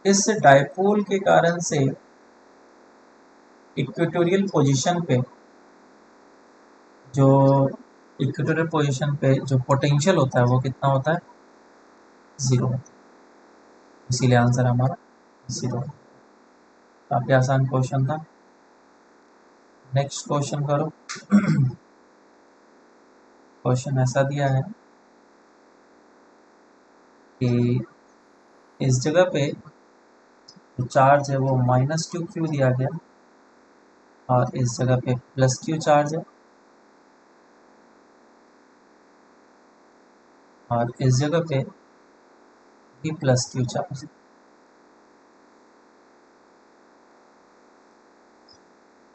S1: इस डायपोल के कारण से इक्वेटोरियल पोजीशन पे जो इक्वेटोरियल पोजीशन पे जो पोटेंशियल होता है वो कितना होता है 0 होता है। इसीलिए आंसर हमारा 0 है। काफ़ी आसान क्वेश्चन था। नेक्स्ट क्वेश्चन करो। क्वेश्चन ऐसा दिया है कि इस जगह पे जो चार्ज है वो -2q दिया गया और इस जगह पे +q चार्ज है और इस जगह पे भी +q चार्ज है।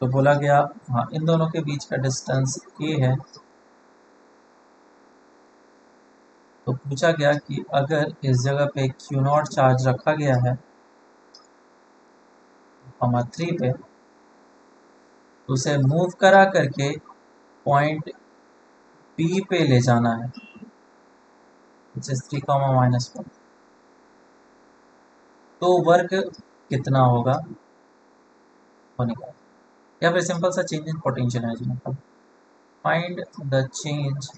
S1: तो बोला गया हाँ इन दोनों के बीच का डिस्टेंस a है। तो पूछा गया कि अगर इस जगह पे Q0 चार्ज रखा गया है 3 पे तो उसे मूव करा करके पॉइंट P पे ले जाना है 3, तो वर्क कितना होगा वो निकाल या फिर सिंपल सा चेंज इन पोटेंशियल एनर्जी मतलब find the change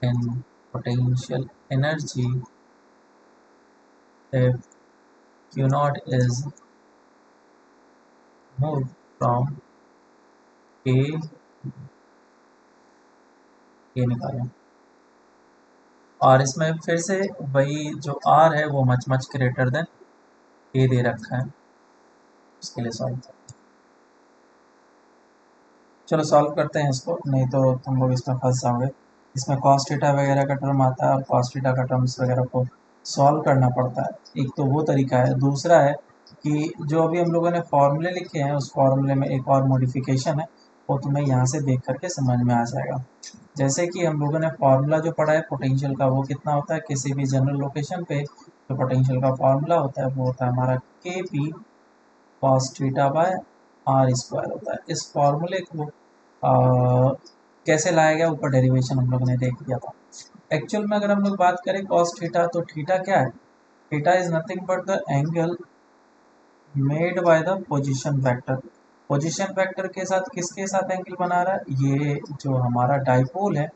S1: in potential energy if Q naught is moved from A निकालें। और इसमें फिर से वही जो R है वो मच ग्रेटर देन A दे रखा है, उसके लिए सॉल्व करते हैं। चलो सॉल्व करते हैं इसको, नहीं तो तुम लोग इसमें फंस जाओगे। इसमें कॉस थीटा वगैरह का टर्म आता है और कॉस थीटा का टर्म्स वगैरह को सॉल्व करना पड़ता है। एक तो वो तरीका है, दूसरा है कि जो अभी हम लोगों ने फॉर्मूले लिखे हैं उस फॉर्मूले में एक और मॉडिफिकेशन है, वो तुम्हें यहाँ से देख करके समझ में आ जाएगा। जैसे कि हम लोगों ने फार्मूला जो पढ़ा है पोटेंशियल का, वो कितना होता है, किसी भी जनरल लोकेशन पे जो पोटेंशियल का फार्मूला होता है वो होता है हमारा k p cos theta by r square होता है। इस फॉर्मूले को कैसे लाया गया, ऊपर डेरिवेशन हम लोगों ने देख लिया था। एक्चुअल में अगर हम लोग बात करें कॉस थीटा, तो थीटा क्या है, theta is nothing but the angle made by the position vector. Position vector के साथ किसके साथ एंगल बना रहा है, ये जो हमारा डाइपोल है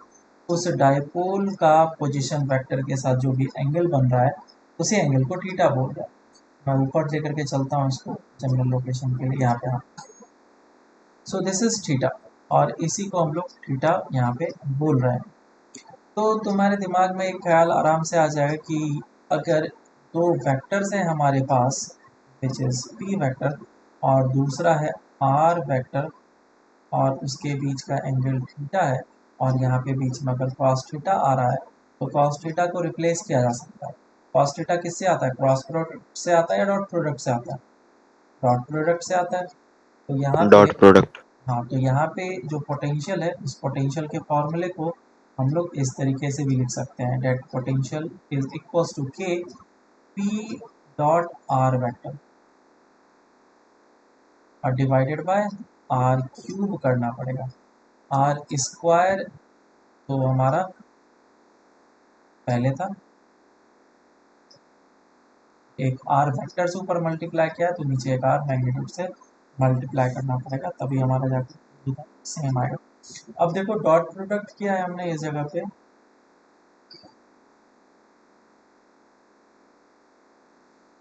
S1: उस डाइपोल का पोजीशन वेक्टर के साथ जो भी एंगल बन रहा है उसी एंगल को थीटा बोल रहा है। मैं ऊपर लेकर के चलता हूँ इसको जनरल लोकेशन के लिए, यहाँ पे सो दिस इज थीटा, और इसी को हम लोग थीटा यहाँ पे बोल रहे हैं। तो तुम्हारे दिमाग में एक ख्याल आराम से आ जाएगा कि अगर दो वेक्टर्स हैं हमारे पास, विच इज पी वेक्टर और दूसरा है आर वेक्टर, और उसके बीच का एंगल थीटा है, और यहाँ पे बीच में अगर कॉस थीटा आ रहा है तो कॉस थीटा को रिप्लेस किया जा सकता है। कॉस थीटा किससे आता है, क्रॉस प्रोडक्ट से आता है या डॉट प्रोडक्ट से आता है, डॉट प्रोडक्ट से आता है। तो यहाँ पे
S5: डॉट प्रोडक्ट।
S1: हाँ, तो यहाँ पे जो पोटेंशियल है उस पोटेंशियल के फॉर्मूले को हम लोग इस तरीके से भी लिख सकते हैं, that potential is equals to k p dot r vector और डिवाइडेड बाय आर क्यूब करना पड़ेगा। आर स्क्वायर तो हमारा पहले था, एक आर वेक्टर से ऊपर मल्टीप्लाई किया है तो नीचे एक आर मैग्नीट्यूड से मल्टीप्लाई करना पड़ेगा, तभी हमारा जाकर सेम आएगा। अब देखो डॉट प्रोडक्ट किया है हमने इस जगह पे,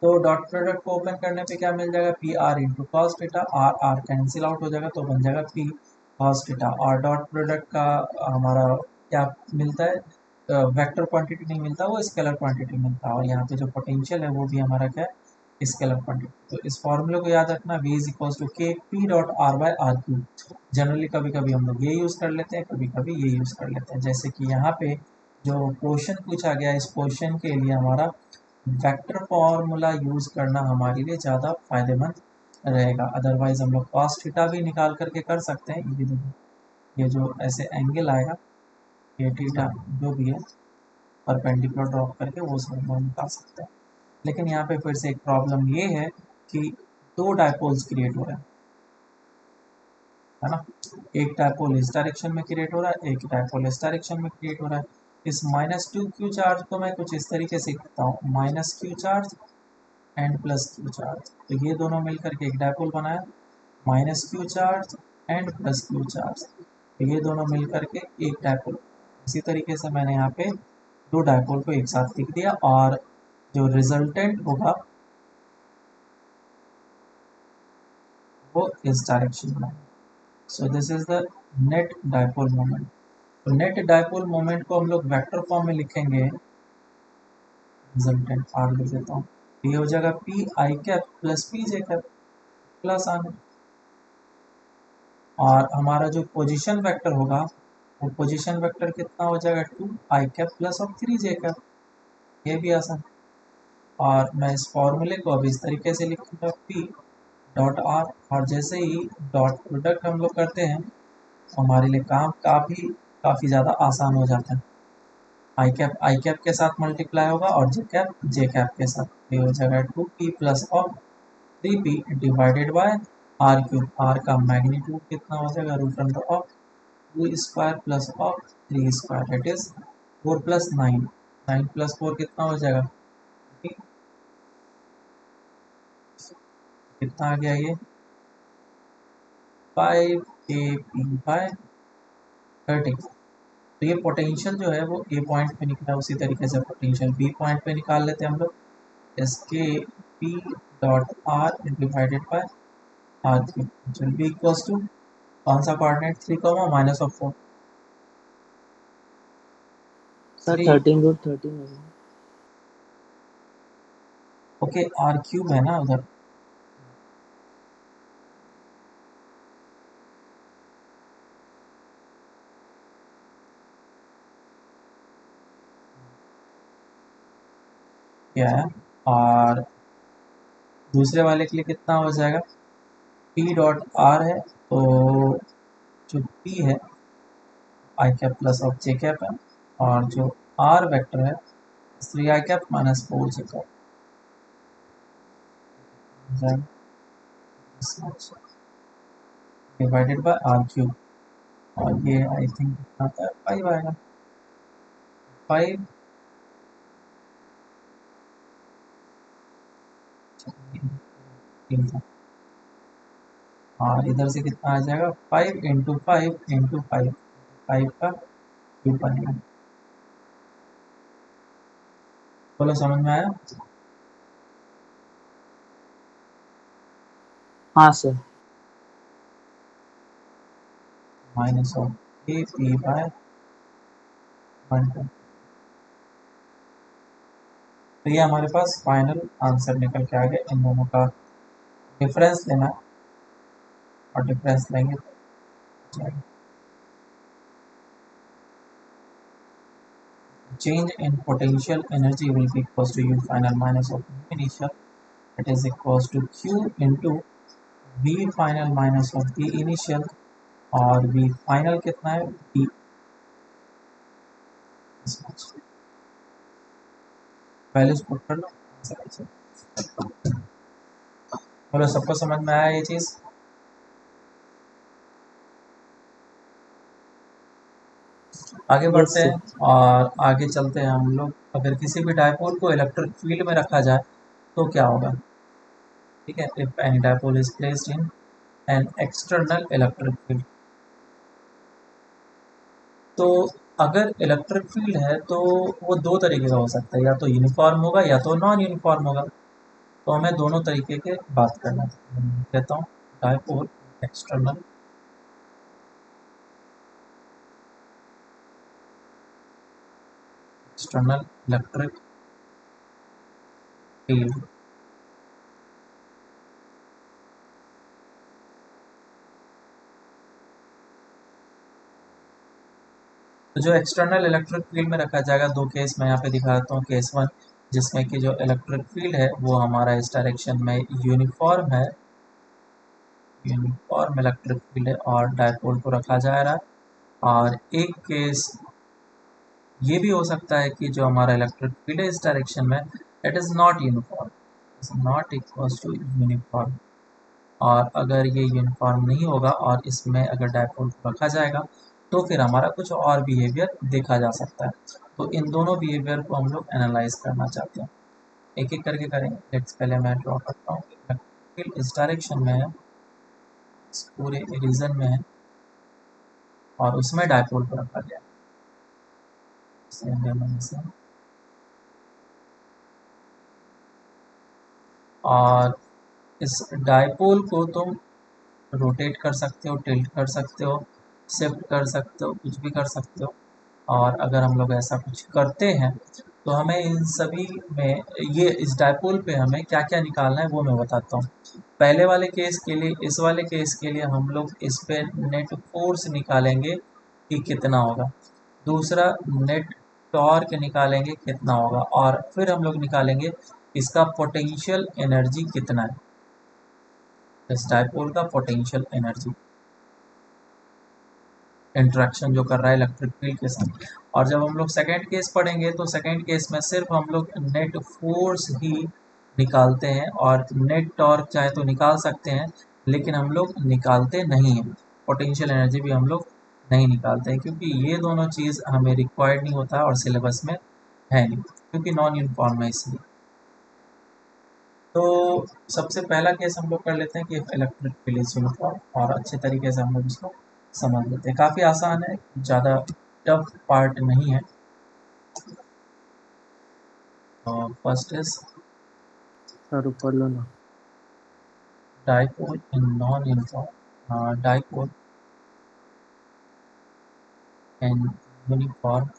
S1: तो डॉट प्रोडक्ट को ओपन करने पे क्या मिल जाएगा, p r into cos theta, r r cancel out हो जाएगा तो बन जाएगा पी कॉस थीटा। और डॉट प्रोडक्ट का हमारा क्या मिलता है, वेक्टर क्वांटिटी नहीं मिलता, वो स्केलर क्वांटिटी मिलता है। और यहाँ पे जो पोटेंशियल है वो भी हमारा क्या है, स्केलर क्वांटिटी। तो इस फॉर्मूले को याद रखना, v is equals to k p dot r by r cube. Generally कभी कभी हम लोग ये यूज़ कर लेते हैं, कभी कभी ये यूज़ कर लेते हैं। जैसे कि यहाँ पे जो क्वेश्चन पूछा गया, इस क्वेश्चन के लिए हमारा वेक्टर फॉर्मूला यूज़ करना हमारे लिए ज़्यादा फायदेमंद रहेगा। अदरवाइज हम लोग कॉस थीटा भी निकाल करके कर सकते हैं। ये देखो, ये जो ऐसे एंगल आएगा, ये थीटा जो भी है परपेंडिकुलर ड्रॉप करके वो सब हम निकाल सकते हैं। लेकिन यहाँ पे फिर से एक प्रॉब्लम ये है कि दो डायपोल्स क्रिएट हो रहे हैं, है ना। एक डायपोल इस डायरेक्शन में क्रिएट हो रहा है, एक डायपोल इस डायरेक्शन में क्रिएट हो रहा है। इस -2q चार्ज को मैं कुछ इस तरीके से लिखता हूँ, -q charge and +q charge. तो ये दोनों मिलकर के एक डायपोल बनाया, -q charge and +q charge. तो ये दोनों मिलकर के एक डायपोल। इसी तरीके से मैंने यहाँ पे दो डायपोल को एक साथ लिख दिया, और जो रिजल्टेंट होगा वो इस डायरेक्शन में। सो this is the net dipole moment. तो नेट डायपोल मोमेंट को हम लोग वेक्टर फॉर्म में लिखेंगे, रिजल्टेंट आर लिख देता हूँ, ये हो जाएगा p i cap plus p j cap plus r. और हमारा जो पोजीशन वेक्टर होगा वो पोजीशन वेक्टर कितना हो जाएगा, 2 आई कैप प्लस और 3 जे कैप। ये भी आसान। और मैं इस फॉर्मूले को अब इस तरीके से लिखूंगा, पी डॉट आर, और जैसे ही डॉट प्रोडक्ट हम लोग करते हैं तो हमारे लिए काम काफ़ी ज़्यादा आसान हो जाता है। आई कैप के साथ मल्टीप्लाई होगा और जे कैप के साथ। ये हो जाएगा 2p plus of 3p divided by are cube. R का मैग्नीट्यूड कितना हो जाएगा, root under of 2 square plus of 3 square, that is 4 plus 9। 9 plus 4 कितना हो जाएगा, कितना आ गया ये, 5 kp बाय 30। तो ये पोटेंशियल जो है वो ए पॉइंट पे निकला, उसी तरीके से पोटेंशियल बी पॉइंट पे निकाल लेते हैं हम लोग। इसके p dot r divided by are cube be equals to कौन सा कोऑर्डिनेट 3, माइनस ऑफ 4
S2: सर
S1: 3।
S2: 13√13 होगा।
S1: ओके आर क्यूब है ना उधर, क्या है, और दूसरे वाले के लिए कितना हो जाएगा, पी डॉट आर है तो जो पी है I cap plus of J cap है, और जो आर वेक्टर है 3 I cap minus 4 J cap divided by are cube, और ये आई थिंक कितना आता है 5 आएगा, 5 और इधर से कितना आ जाएगा 5 इंटू 5 इंटू 5, 5 का क्यूब बनेगा। बोलो समझ में आया?
S2: हाँ sir.
S1: Minus of a p by 1। तो ये हमारे पास फाइनल आंसर निकल के आ गया। इन दोनों का डिफरेंस लेना है और डिफरेंस लेंगे तो change in potential energy will be equals to U final minus of V initial, it is equals to Q into V final minus of V initial, और V final कितना है V वैल्यूज पुट कर लो। बोलो सबको समझ में आया ये चीज? आगे
S2: यस
S1: बढ़ते
S2: सर।
S1: हैं और आगे चलते हैं हम लोग। अगर किसी भी डायपोल को इलेक्ट्रिक फील्ड में रखा जाए तो क्या होगा, ठीक है। If any dipole is placed in an external electric field, तो अगर इलेक्ट्रिक फील्ड है तो वो दो तरीके का हो सकता है, या तो यूनिफॉर्म होगा या तो नॉन यूनिफॉर्म होगा। तो हमें दोनों तरीके के बात करना कहता हूँ। डायपोल एक्सटर्नल इलेक्ट्रिक फील्ड, तो जो एक्सटर्नल इलेक्ट्रिक फील्ड में रखा जाएगा, दो केस मैं यहाँ पे दिखा देता हूँ। केस 1 जिसमें कि जो इलेक्ट्रिक फील्ड है वो हमारा इस डायरेक्शन में यूनिफॉर्म है, यूनिफॉर्म इलेक्ट्रिक फील्ड है और डायपोल को रखा जा रहा है। और एक केस ये भी हो सकता है कि जो हमारा इलेक्ट्रिक फील्ड है इस डायरेक्शन में it is not uniform, is not equals to uniform. और अगर ये यूनिफॉर्म नहीं होगा और इसमें अगर डायपोल को रखा जाएगा तो फिर हमारा कुछ और बिहेवियर देखा जा सकता है। तो इन दोनों बिहेवियर को हम लोग एनालाइज करना चाहते हैं, एक एक करके करेंगे। लेट्स पहले मैं ड्रॉ करता हूँ। फील्ड इस डायरेक्शन में है, इस पूरे रीजन में है और उसमें डायपोल को रखा गया है। और इस डायपोल को तुम रोटेट कर सकते हो, टिल्ट कर सकते हो, शिफ्ट कर सकते हो, कुछ भी कर सकते हो। और अगर हम लोग ऐसा कुछ करते हैं तो हमें इन सभी में ये इस डायपोल पे हमें क्या क्या निकालना है वो मैं बताता हूँ। पहले वाले केस के लिए, इस वाले केस के लिए हम लोग इस पे नेट फोर्स निकालेंगे कि कितना होगा, दूसरा नेट टॉर्क निकालेंगे कितना होगा, और फिर हम लोग निकालेंगे इसका पोटेंशियल एनर्जी कितना है, इस डायपोल का पोटेंशियल एनर्जी, इंट्रैक्शन जो कर रहा है इलेक्ट्रिक फील्ड के साथ। और जब हम लोग सेकेंड केस पढ़ेंगे तो सेकेंड केस में सिर्फ हम लोग नेट फोर्स ही निकालते हैं, और नेट टॉर्क चाहे तो निकाल सकते हैं लेकिन हम लोग निकालते नहीं हैं, पोटेंशियल एनर्जी भी हम लोग नहीं निकालते हैं, क्योंकि ये दोनों चीज़ हमें रिक्वायर्ड नहीं होता और सिलेबस में है नहीं, क्योंकि नॉन यूनिफॉर्म है इसलिए। तो सबसे पहला केस हम लोग कर लेते हैं कि इलेक्ट्रिक फील्ड इज यूनिफॉर्म, और अच्छे तरीके से हम लोग इसको समझ लेते हैं। काफ़ी आसान है, ज़्यादा टफ पार्ट नहीं है। फर्स्ट इज
S2: सर ऊपर लो ना।
S1: Dipole in non uniform dipole in uniform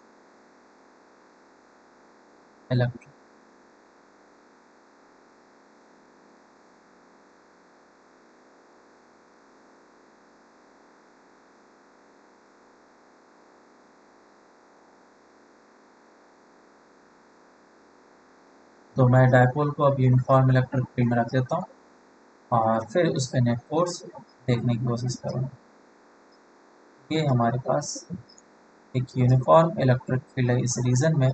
S1: electric तो मैं डाइपोल को अब यूनिफॉर्म इलेक्ट्रिक फील्ड में रख देता हूँ और फिर उस पर नेट फोर्स देखने की कोशिश करूँगा। ये हमारे पास एक यूनिफॉर्म इलेक्ट्रिक फील्ड है इस रीजन में,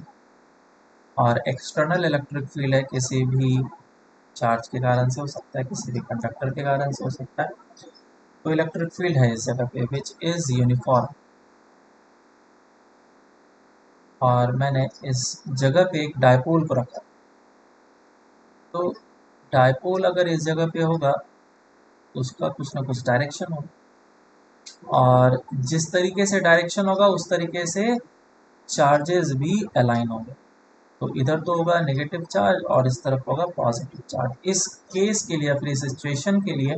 S1: और एक्सटर्नल इलेक्ट्रिक फील्ड है किसी भी चार्ज के कारण से हो सकता है, किसी भी कंडक्टर के कारण से हो सकता है। तो इलेक्ट्रिक फील्ड है इस जगह पे विच इज यूनिफॉर्म, और मैंने इस जगह पे एक डायपोल को रखा। तो डायपोल अगर इस जगह पे होगा तो उसका कुछ ना कुछ डायरेक्शन होगा, और जिस तरीके से डायरेक्शन होगा उस तरीके से चार्जेस भी अलाइन होंगे। तो इधर तो होगा नेगेटिव चार्ज और इस तरफ होगा पॉजिटिव चार्ज। इस केस के लिए, अपनी सिचुएशन के लिए,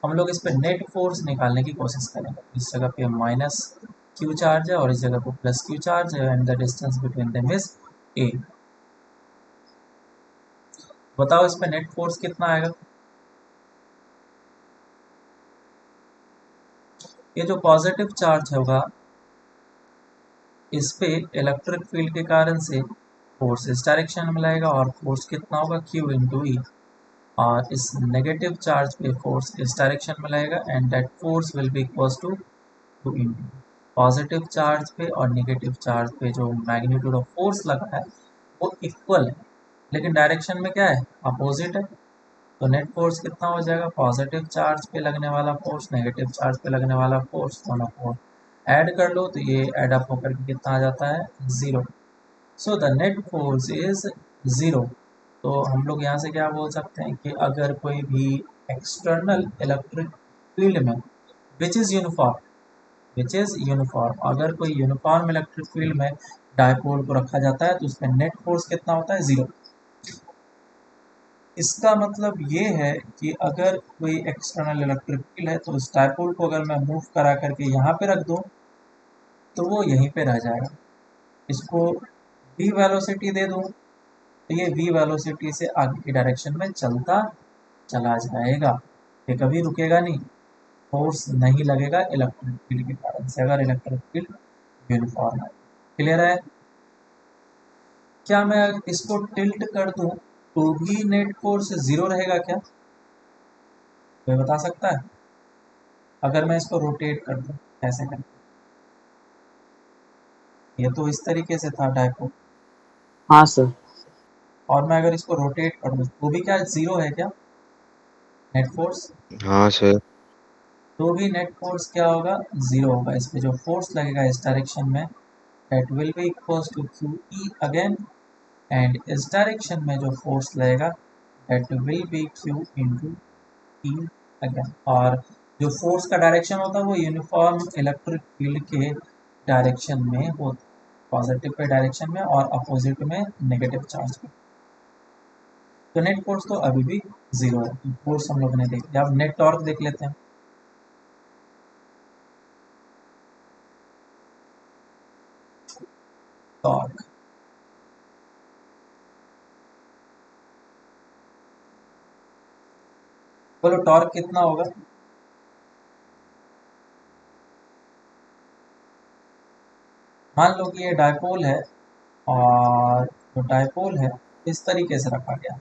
S1: हम लोग इस पे नेट फोर्स निकालने की कोशिश करेंगे। इस जगह पे माइनस क्यू चार्ज है और इस जगह पे प्लस क्यू चार्ज है, and the distance between them is a. बताओ इस पे नेट फोर्स कितना आएगा? ये जो पॉजिटिव चार्ज होगा इस पे इलेक्ट्रिक फील्ड के कारण से फोर्स इस डायरेक्शन में लगेगा, और फोर्स कितना होगा? Q into E. और इस नेगेटिव चार्ज पे फोर्स इस डायरेक्शन में लगेगा, and that force will be equals to 2 into. Positive charge पे और नेगेटिव चार्ज पे जो मैग्नीट्यूड ऑफ फोर्स लगा है वो इक्वल है, लेकिन डायरेक्शन में क्या है? अपोजिट है। तो नेट फोर्स कितना हो जाएगा? पॉजिटिव चार्ज पे लगने वाला फोर्स, नेगेटिव चार्ज पे लगने वाला फोर्स, दोनों को ऐड कर लो तो ये ऐड अप होकर के कितना आ जाता है? 0। सो द नेट फोर्स इज 0। तो हम लोग यहाँ से क्या बोल सकते हैं कि अगर कोई भी एक्सटर्नल इलेक्ट्रिक फील्ड में विच इज यूनिफॉर्म, अगर कोई यूनिफॉर्म इलेक्ट्रिक फील्ड में डायपोल को रखा जाता है तो उसमें नेट फोर्स कितना होता है? 0। इसका मतलब ये है कि अगर कोई एक्सटर्नल इलेक्ट्रिक फील्ड है तो उस डायपोल को अगर मैं मूव करा करके यहाँ पे रख दूँ तो वो यहीं पे रह जाएगा। इसको v वेलोसिटी दे दूँ तो ये v वेलोसिटी से आगे की डायरेक्शन में चलता चला जाएगा, ये कभी रुकेगा नहीं। फोर्स नहीं लगेगा इलेक्ट्रिक फील्ड के कारण से, अगर इलेक्ट्रिक फील्ड यूनिफॉर्म है। क्लियर है? क्या मैं इसको टिल्ट कर दूं तो भी नेट फोर्स 0 रहेगा क्या? कोई बता सकता है? अगर मैं इसको रोटेट कर दूं, ऐसे कर, ये तो इस तरीके से था डायपोल,
S2: हाँ सर।
S1: और मैं अगर इसको रोटेट कर दूं तो भी क्या 0 है क्या नेट फोर्स?
S5: हाँ सर।
S1: तो भी नेट फोर्स क्या होगा? 0 होगा। इस पे जो फोर्स लगेगा इस डायरेक्शन में, that will be equals to q E again, and इस डायरेक्शन में जो फोर्स लगेगा that will be q into E again. और जो फोर्स का डायरेक्शन होता है वो यूनिफॉर्म इलेक्ट्रिक फील्ड के डायरेक्शन में होता है, पॉजिटिव पे डायरेक्शन में और अपोजिट में नेगेटिव चार्ज पे। तो नेट फोर्स तो अभी भी 0 है। फोर्स हम लोग ने देख लिया, अब नेट टॉर्क देख लेते हैं। टॉर्क बोलो, टॉर्क कितना होगा? मान लो कि ये डायपोल है और जो डायपोल है इस तरीके से रखा गया,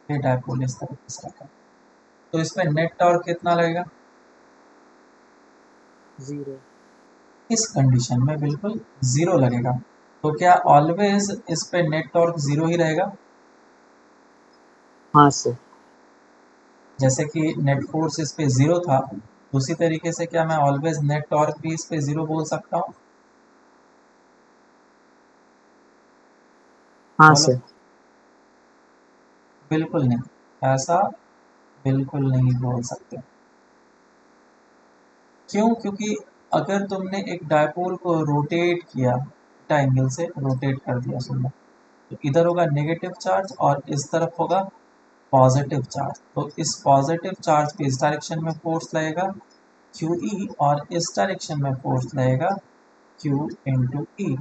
S1: ये डायपोल इस तरीके से रखा, तो इसमें नेट टॉर्क कितना लगेगा?
S2: 0।
S1: इस कंडीशन में बिल्कुल 0 लगेगा। तो क्या ऑलवेज इस पे नेट टॉर्क 0 ही रहेगा?
S2: हाँ सर।
S1: जैसे कि नेट फोर्स इस पे 0 था, उसी तरीके से क्या मैं ऑलवेज नेट टॉर्क भी इस पे 0 बोल सकता हूँ?
S2: हाँ
S1: बोलो।
S2: सर।
S1: बिल्कुल नहीं, ऐसा बिल्कुल नहीं बोल सकते। क्यों? क्योंकि अगर तुमने एक डायपोल को रोटेट किया, थीटा एंगल से रोटेट कर दिया सुनना, तो इधर होगा नेगेटिव चार्ज और इस तरफ होगा पॉजिटिव चार्ज। तो इस पॉजिटिव चार्ज पे इस डायरेक्शन में फोर्स लगेगा QE और इस डायरेक्शन में फोर्स लगेगा Q इंटू ई।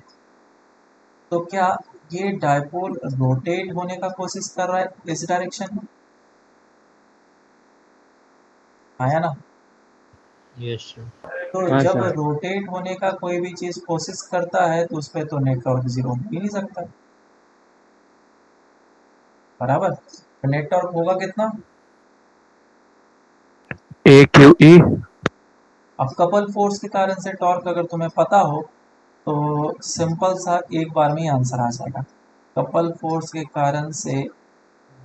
S1: तो क्या ये डायपोल रोटेट होने का कोशिश कर रहा है इस डायरेक्शन में? आया ना?
S2: Yes sir.
S1: तो
S4: हाँ
S1: जब
S4: सर।
S1: रोटेट होने का कोई भी चीज कोशिश करता है तो उस पर तो नेट टॉर्क जीरो हो ही नहीं सकता, बराबर। तो नेट टॉर्क होगा कितना?
S4: AQE।
S1: अब कपल फोर्स के कारण से टॉर्क अगर तुम्हें पता हो तो सिंपल सा एक बार में ही आंसर आ जाएगा। कपल फोर्स के कारण से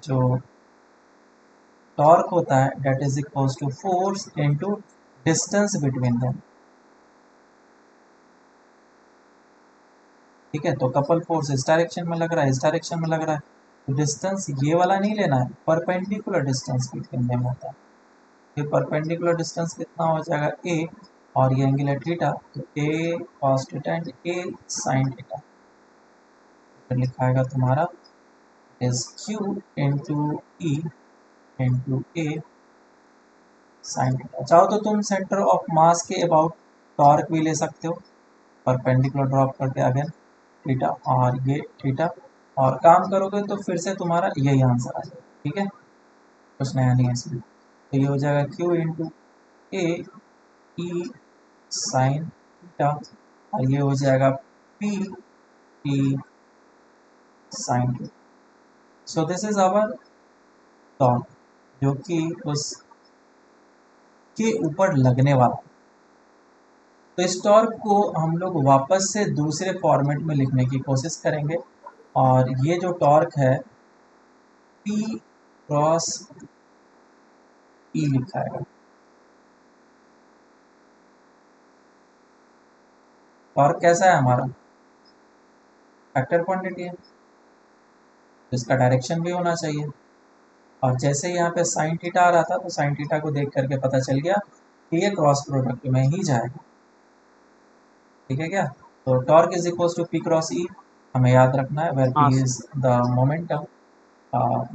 S1: जो टॉर्क होता है that is equals to force into distance between them. ठीक है, तो कपल फोर्स इस डायरेक्शन में लग रहा है, इस डायरेक्शन में लग रहा है, तो डिस्टेंस ये वाला नहीं लेना है, परपेंडिकुलर डिस्टेंस बिटवीन देम होता है। ये परपेंडिकुलर डिस्टेंस कितना हो जाएगा a, और ये एंगल है थीटा, तो a cos theta and a sin theta. फिर लिखाएगा तुम्हारा is q into E into a sin theta. चाहो तो तुम सेंटर ऑफ मास के अबाउट टॉर्क भी ले सकते हो, परपेंडिकुलर ड्रॉप करके अगेन थीटा और ये थीटा, और काम करोगे तो फिर से तुम्हारा यही आंसर आ जाएगा। ठीक है, कुछ नया नहीं है इसमें। तो ये हो जाएगा q into a E sine theta, और ये हो जाएगा p t sine theta. So this is our torque जो कि उस के ऊपर लगने वाला। तो इस टॉर्क को हम लोग वापस से दूसरे फॉर्मेट में लिखने की कोशिश करेंगे, और ये जो टॉर्क है P क्रॉस E लिखाएगा। टॉर्क कैसा है हमारा? वेक्टर क्वांटिटी है, इसका डायरेक्शन भी होना चाहिए। और जैसे ही यहाँ पे साइन थीटा आ रहा था तो साइन थीटा को देख करके पता चल गया कि ये क्रॉस प्रोडक्ट में ही जाएगा। ठीक है क्या? तो torque is equals to p cross E, हमें याद रखना है, वेर
S2: हाँ
S1: p
S2: sir.
S1: Is the momentum,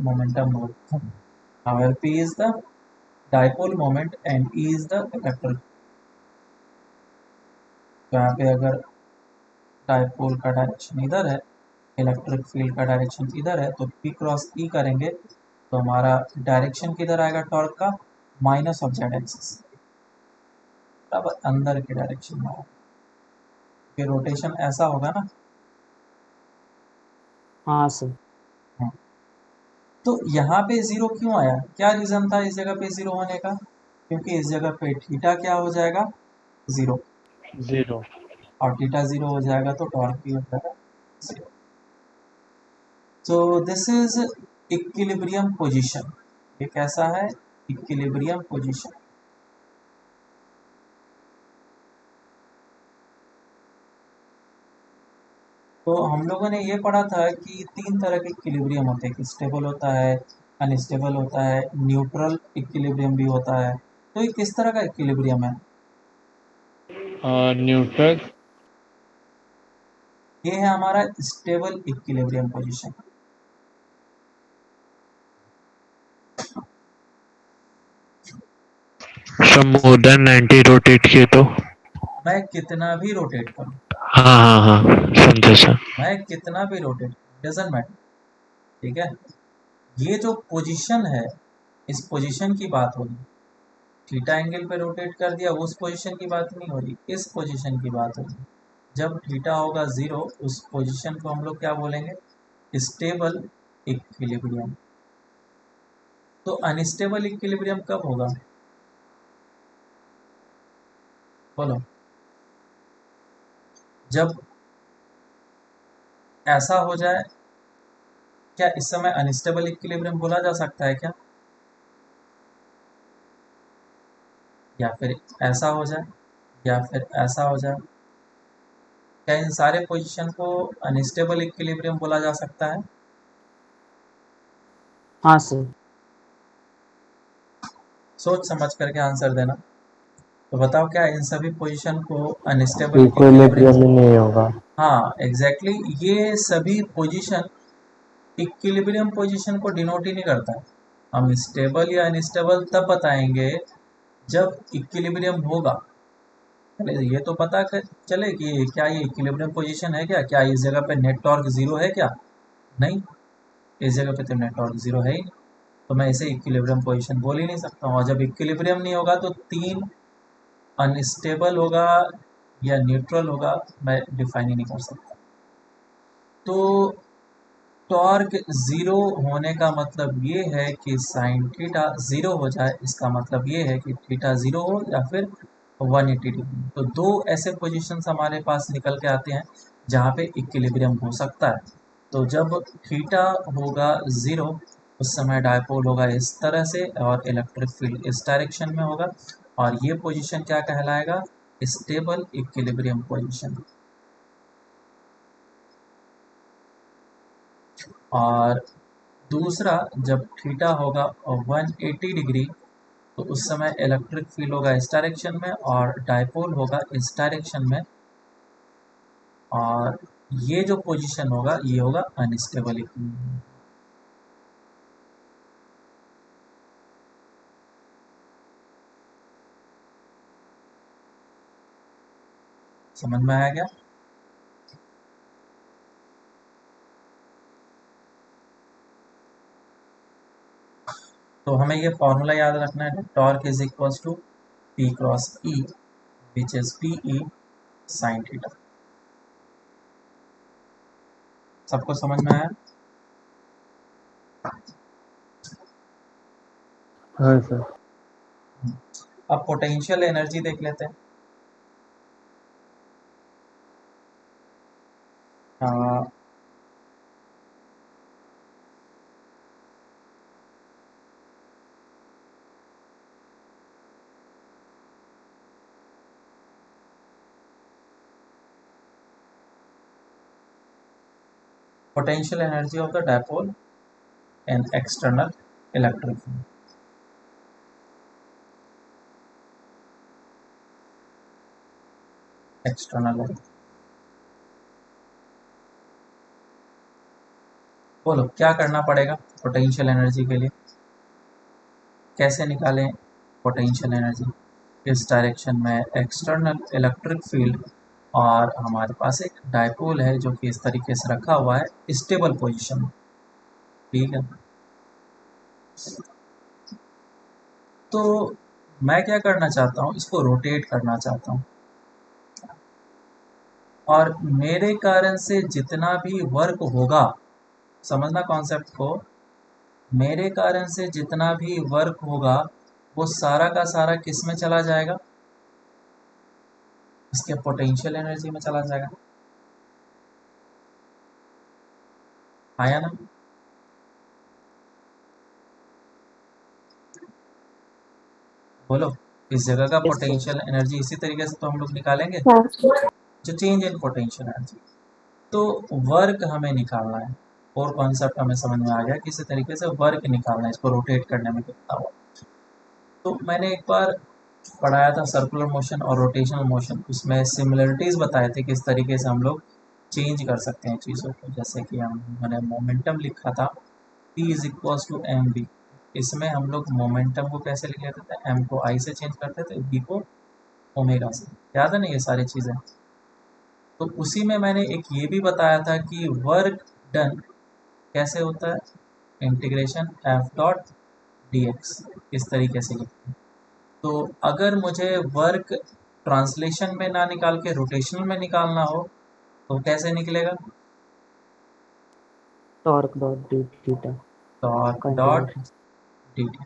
S1: momentum where p is the dipole moment and E is the electric. तो यहाँ पे अगर डाइपोल का डायरेक्शन इधर है, इलेक्ट्रिक फील्ड का डायरेक्शन इधर है, तो पी क्रॉस ई करेंगे तो हमारा डायरेक्शन किधर आएगा टॉर्क का? माइनस ऑफ जेड एक्सिस, अब अंदर के डायरेक्शन में आएगा। फिर रोटेशन ऐसा होगा ना।
S2: हाँ सर।
S1: हाँ। तो यहाँ पे जीरो क्यों आया? क्या रीजन था इस जगह पे जीरो होने का? क्योंकि इस जगह पे थीटा क्या हो जाएगा? जीरो,
S4: 0।
S1: और थीटा जीरो हो जाएगा तो टॉर्क भी हो जाएगा zero. So this is equilibrium position. ये कैसा है? Equilibrium position. तो हम लोगों ने ये पढ़ा था कि तीन तरह के इक्विलिब्रियम होते हैं, स्टेबल होता है, अनस्टेबल होता है, न्यूट्रल इक्विलिब्रियम भी होता है। तो ये किस तरह का इक्विलिब्रियम है?
S4: न्यूट्रल।
S1: ये है हमारा स्टेबल इक्विलिब्रियम पोजीशन।
S4: सब मोर देन 90 रोटेट किए तो।
S1: मैं कितना भी रोटेट करूं,
S4: हाँ हाँ हाँ, समझा सर।
S1: मैं कितना भी रोटेट, डजंट मैटर। ठीक है, ये जो पोजीशन है, इस पोजीशन की बात हो रही। थीटा एंगल पे रोटेट कर दिया, उस पोजीशन की बात नहीं हो रही, इस पोजीशन की बात हो रही। जब थीटा होगा जीरो, उस पोजीशन को हम लोग क्या बोलेंगे? Stable equilibrium. तो अनस्टेबल इक्विलिब्रियम कब होगा? बोलो। जब ऐसा हो जाए, क्या इस समय अनस्टेबल इक्विलिब्रियम बोला जा सकता है क्या? या फिर ऐसा हो जाए, या फिर ऐसा हो जाए, क्या इन सारे पोजीशन को अनस्टेबल इक्विलिब्रियम बोला जा सकता है?
S2: हाँ सर।
S1: सोच समझ करके आंसर देना। तो बताओ क्या इन सभी पोजीशन को अनस्टेबल
S5: इक्विलिब्रियम ही नहीं होगा।
S1: हाँ एग्जैक्टली ये सभी पोजीशन इक्विलिब्रियम पोजीशन को डिनोट ही नहीं करता है। हम स्टेबल या अनस्टेबल तब बताएंगे जब इक्विलिब्रियम होगा। चले ये तो पता चले कि क्या ये इक्विलिब्रियम पोजीशन है, क्या इस जगह पे नेट टॉर्क जीरो है क्या? नहीं, इस जगह पे तो नेट टॉर्क जीरो है ही नहीं, तो मैं इसे इक्विलिब्रियम पोजीशन बोल ही नहीं सकता हूँ। और जब इक्विलिब्रियम नहीं होगा तो तीन अनस्टेबल होगा या न्यूट्रल होगा, मैं डिफाइन ही नहीं कर सकता। तो टॉर्क ज़ीरो होने का मतलब ये है कि साइन थीटा ज़ीरो हो जाए, इसका मतलब ये है कि थीटा ज़ीरो हो या फिर 180 डिग्री। तो दो ऐसे पोजीशंस हमारे पास निकल के आते हैं जहाँ पे इक्विलिब्रियम हो सकता है। तो जब थीटा होगा ज़ीरो उस समय डायपोल होगा इस तरह से और इलेक्ट्रिक फील्ड इस डायरेक्शन में होगा, और ये पोजीशन क्या कहलाएगा? Stable equilibrium position. और दूसरा, जब थीटा होगा 180 डिग्री तो उस समय इलेक्ट्रिक फील्ड होगा इस डायरेक्शन में और डायपोल होगा इस डायरेक्शन में, और ये जो पोजीशन होगा ये होगा अनस्टेबल इक्विलिब्रियम। समझ में आया क्या? तो हमें ये फॉर्मूला याद रखना है, torque is equal to p cross E which is p E sine theta. सबको समझ में आया?
S5: हाँ सर।
S1: अब पोटेंशियल एनर्जी देख लेते हैं। Potential energy of the dipole and external electric field. External है, बोलो क्या करना पड़ेगा पोटेंशियल एनर्जी के लिए? कैसे निकालें पोटेंशियल एनर्जी? इस डायरेक्शन में एक्सटर्नल इलेक्ट्रिक फील्ड और हमारे पास एक डायपोल है जो कि इस तरीके से रखा हुआ है स्टेबल पोजीशन। ठीक है, तो मैं क्या करना चाहता हूँ, इसको रोटेट करना चाहता हूँ, और मेरे कारण से जितना भी वर्क होगा, समझना कॉन्सेप्ट को, मेरे कारण से जितना भी वर्क होगा वो सारा का सारा किस में चला जाएगा? इसके पोटेंशियल एनर्जी में चला जाएगा। आया ना? बोलो, इस जगह का
S2: Yes, sir.
S1: पोटेंशियल एनर्जी इसी तरीके से तो हम लोग निकालेंगे,
S3: हाँ
S1: जो चेंज इन पोटेंशियल एनर्जी। तो वर्क हमें निकालना है, और कॉन्सेप्ट हमें समझ में आ गया किसी तरीके से वर्क निकालना है, इसको रोटेट करने में कितना हुआ। तो मैंने एक बार पढ़ाया था सर्कुलर मोशन और रोटेशनल मोशन, उसमें सिमिलरिटीज़ बताए थे किस तरीके से हम लोग चेंज कर सकते हैं चीज़ों को। जैसे कि मैंने मोमेंटम लिखा था P is equals to m v, इसमें हम लोग मोमेंटम को कैसे लिख लेते थे? एम को आई से चेंज करते थे, बी को ओमेगा से। याद है ना ये सारी चीज़ें? तो उसी में मैंने एक ये भी बताया था कि वर्क डन कैसे होता है, integration F dot D x, इस तरीके से लिखते हैं। तो अगर मुझे वर्क ट्रांसलेशन में ना निकाल के रोटेशनल में निकालना हो तो कैसे निकलेगा?
S2: Torque dot d theta.
S1: Torque
S2: का
S1: डॉट
S2: integration.
S1: डी टी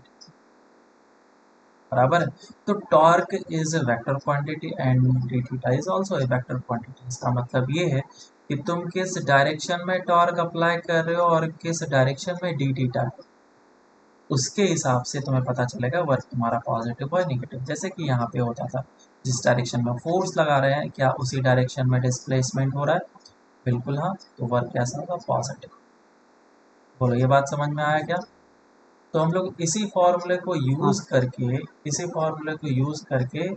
S1: बराबर है। तो torque is a vector quantity and D theta is also a vector quantity. इसका मतलब ये है कि तुम किस डायरेक्शन में टॉर्क अप्लाई कर रहे हो और किस डायरेक्शन में डी थीटा है, उसके हिसाब से तुम्हें पता चलेगा वर्क तुम्हारा पॉजिटिव और नेगेटिव। जैसे कि यहाँ पे होता था, जिस डायरेक्शन में फोर्स लगा रहे हैं क्या उसी डायरेक्शन में डिस्प्लेसमेंट हो रहा है? बिल्कुल हाँ, तो वर्क कैसा होगा? पॉजिटिव। बोलो ये बात समझ में आया क्या? तो हम लोग इसी फॉर्मूले को यूज़
S2: हाँ.
S1: करके, इसी फॉर्मूले को यूज़ करके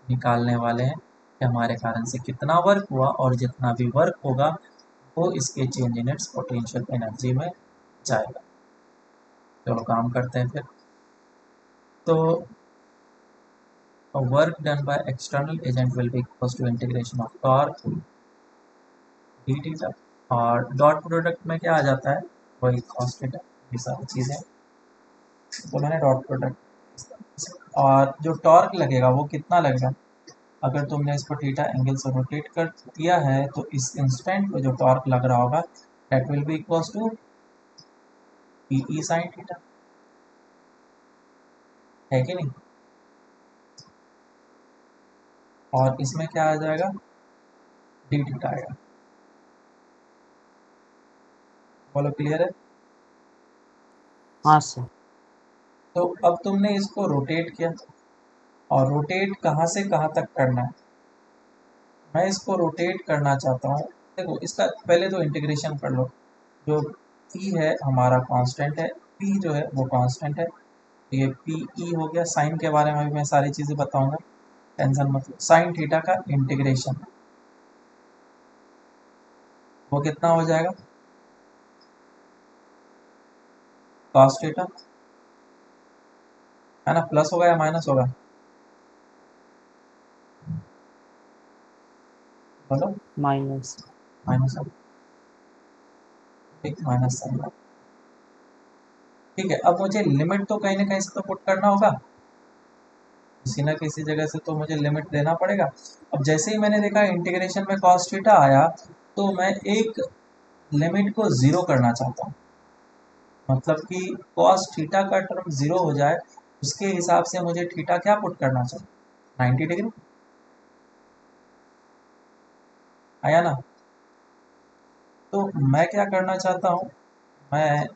S1: निकालने वाले हैं कि हमारे कारण से कितना वर्क हुआ, और जितना भी वर्क होगा वो इसके change in its potential energy में जाएगा। चलो काम करते हैं फिर। तो work done by external agent will be equal to integration of torque d theta, और डॉट प्रोडक्ट में क्या आ जाता है, वही कॉस थीटा, ये सारी चीज़ें। तो मैंने डॉट प्रोडक्ट, और जो टॉर्क लगेगा वो कितना लगेगा, अगर तुमने इसको थीटा एंगल से रोटेट कर दिया है तो इस इंस्टेंट पे जो टॉर्क लग रहा होगा that will be equals to p E sine theta, है कि नहीं। और इसमें क्या आ जाएगा, डी थीटा आएगा। बोलो क्लियर है।
S2: हाँ सर।
S1: तो अब तुमने इसको रोटेट किया, और रोटेट कहाँ से कहाँ तक करना है, मैं इसको रोटेट करना चाहता हूँ। देखो इसका पहले तो इंटीग्रेशन कर लो। जो पी है हमारा कांस्टेंट है, पी जो है वो कांस्टेंट है, तो ये पी ई हो गया। साइन के बारे में भी मैं सारी चीज़ें बताऊंगा, टेंशन मत लो। साइन थीटा का इंटीग्रेशन वो कितना हो जाएगा, कॉस थीटा, है ना, प्लस होगा या माइनस होगा, बोलो।
S2: माइनस।
S1: माइनस होगा, ठीक, माइनस साइन। ठीक है, अब मुझे लिमिट तो कहीं ना कहीं से तो पुट करना होगा, किसी ना किसी जगह से तो मुझे लिमिट देना पड़ेगा। अब जैसे ही मैंने देखा इंटीग्रेशन में कॉस थीटा आया, तो मैं एक लिमिट को ज़ीरो करना चाहता हूँ, मतलब कि कॉस थीटा का टर्म ज़ीरो हो जाए, उसके हिसाब से मुझे थीटा क्या पुट करना चाहिए, 90 डिग्री, आया ना। तो मैं क्या करना चाहता हूँ, मैं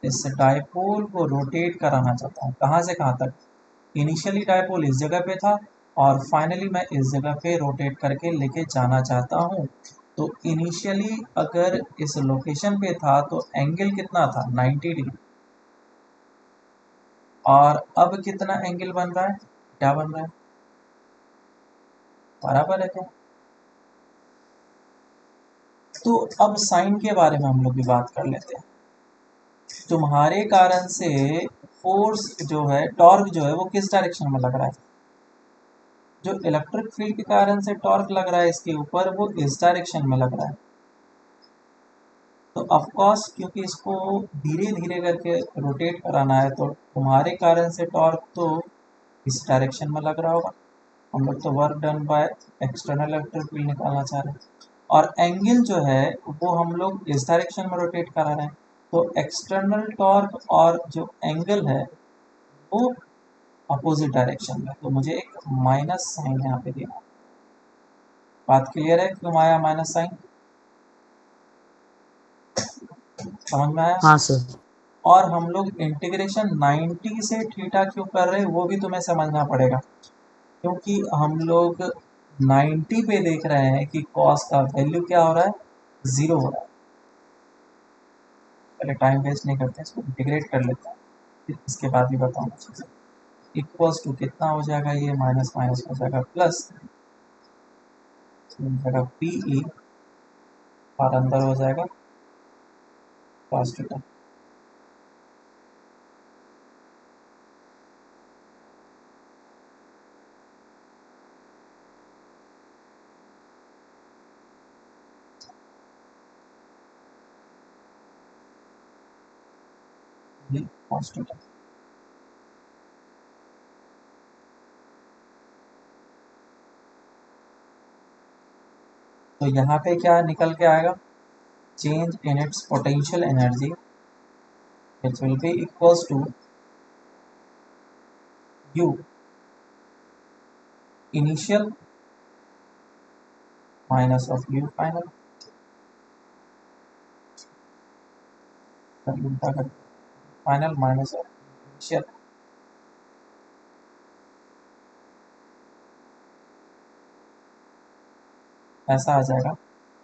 S1: इस डायपोल को रोटेट कराना चाहता हूँ, कहाँ से कहाँ तक। इनिशियली डायपोल इस जगह पे था, और फाइनली मैं इस जगह पे रोटेट करके लेके जाना चाहता हूँ। तो इनिशियली अगर इस लोकेशन पे था तो एंगल कितना था, 90 डिग्री, और अब कितना एंगल बन रहा है, क्या बन रहा है, बराबर है क्या। तो अब साइन के बारे में हम लोग भी बात कर लेते हैं। तुम्हारे कारण से फोर्स जो है, टॉर्क जो है वो किस डायरेक्शन में लग रहा है, जो इलेक्ट्रिक फील्ड के कारण से टॉर्क लग रहा है इसके ऊपर, वो इस डायरेक्शन में लग रहा है। तो ऑफ कोर्स क्योंकि इसको धीरे धीरे करके रोटेट कराना है, तो तुम्हारे कारण से टॉर्क तो इस डायरेक्शन में लग रहा होगा। हम लोग तो work done by external electric field निकालना चाह रहे हैं, और एंगल जो है वो हम लोग इस डायरेक्शन में रोटेट करा रहे हैं। तो एक्सटर्नल टॉर्क और जो एंगल है वो अपोजिट डायरेक्शन में, तो मुझे एक माइनस साइन यहाँ पे देना। बात क्लियर है, क्यों आया माइनस साइन, समझ में आया।
S2: हाँ सर।
S1: और हम लोग इंटीग्रेशन 90 से थीटा क्यों कर रहे हैं वो भी तुम्हें समझना पड़ेगा, क्योंकि हम लोग 90 पे देख रहे हैं कि कॉस का वैल्यू क्या हो रहा है, ज़ीरो हो रहा है। पहले टाइम वेस्ट नहीं करते, इसको इंटीग्रेट कर लेते हैं, फिर इसके बाद भी बताऊंगा चीज़ें। इक्वल्स टू कितना हो जाएगा, ये माइनस माइनस हो जाएगा प्लस, हो जाएगा पी ई, और अंदर हो जाएगा कॉस थीटा। ये कॉस थीटा। तो यहाँ पे क्या निकल के आएगा, change in its potential energy which will be equals to u initial minus of u final, final minus of initial, ऐसा आ जाएगा।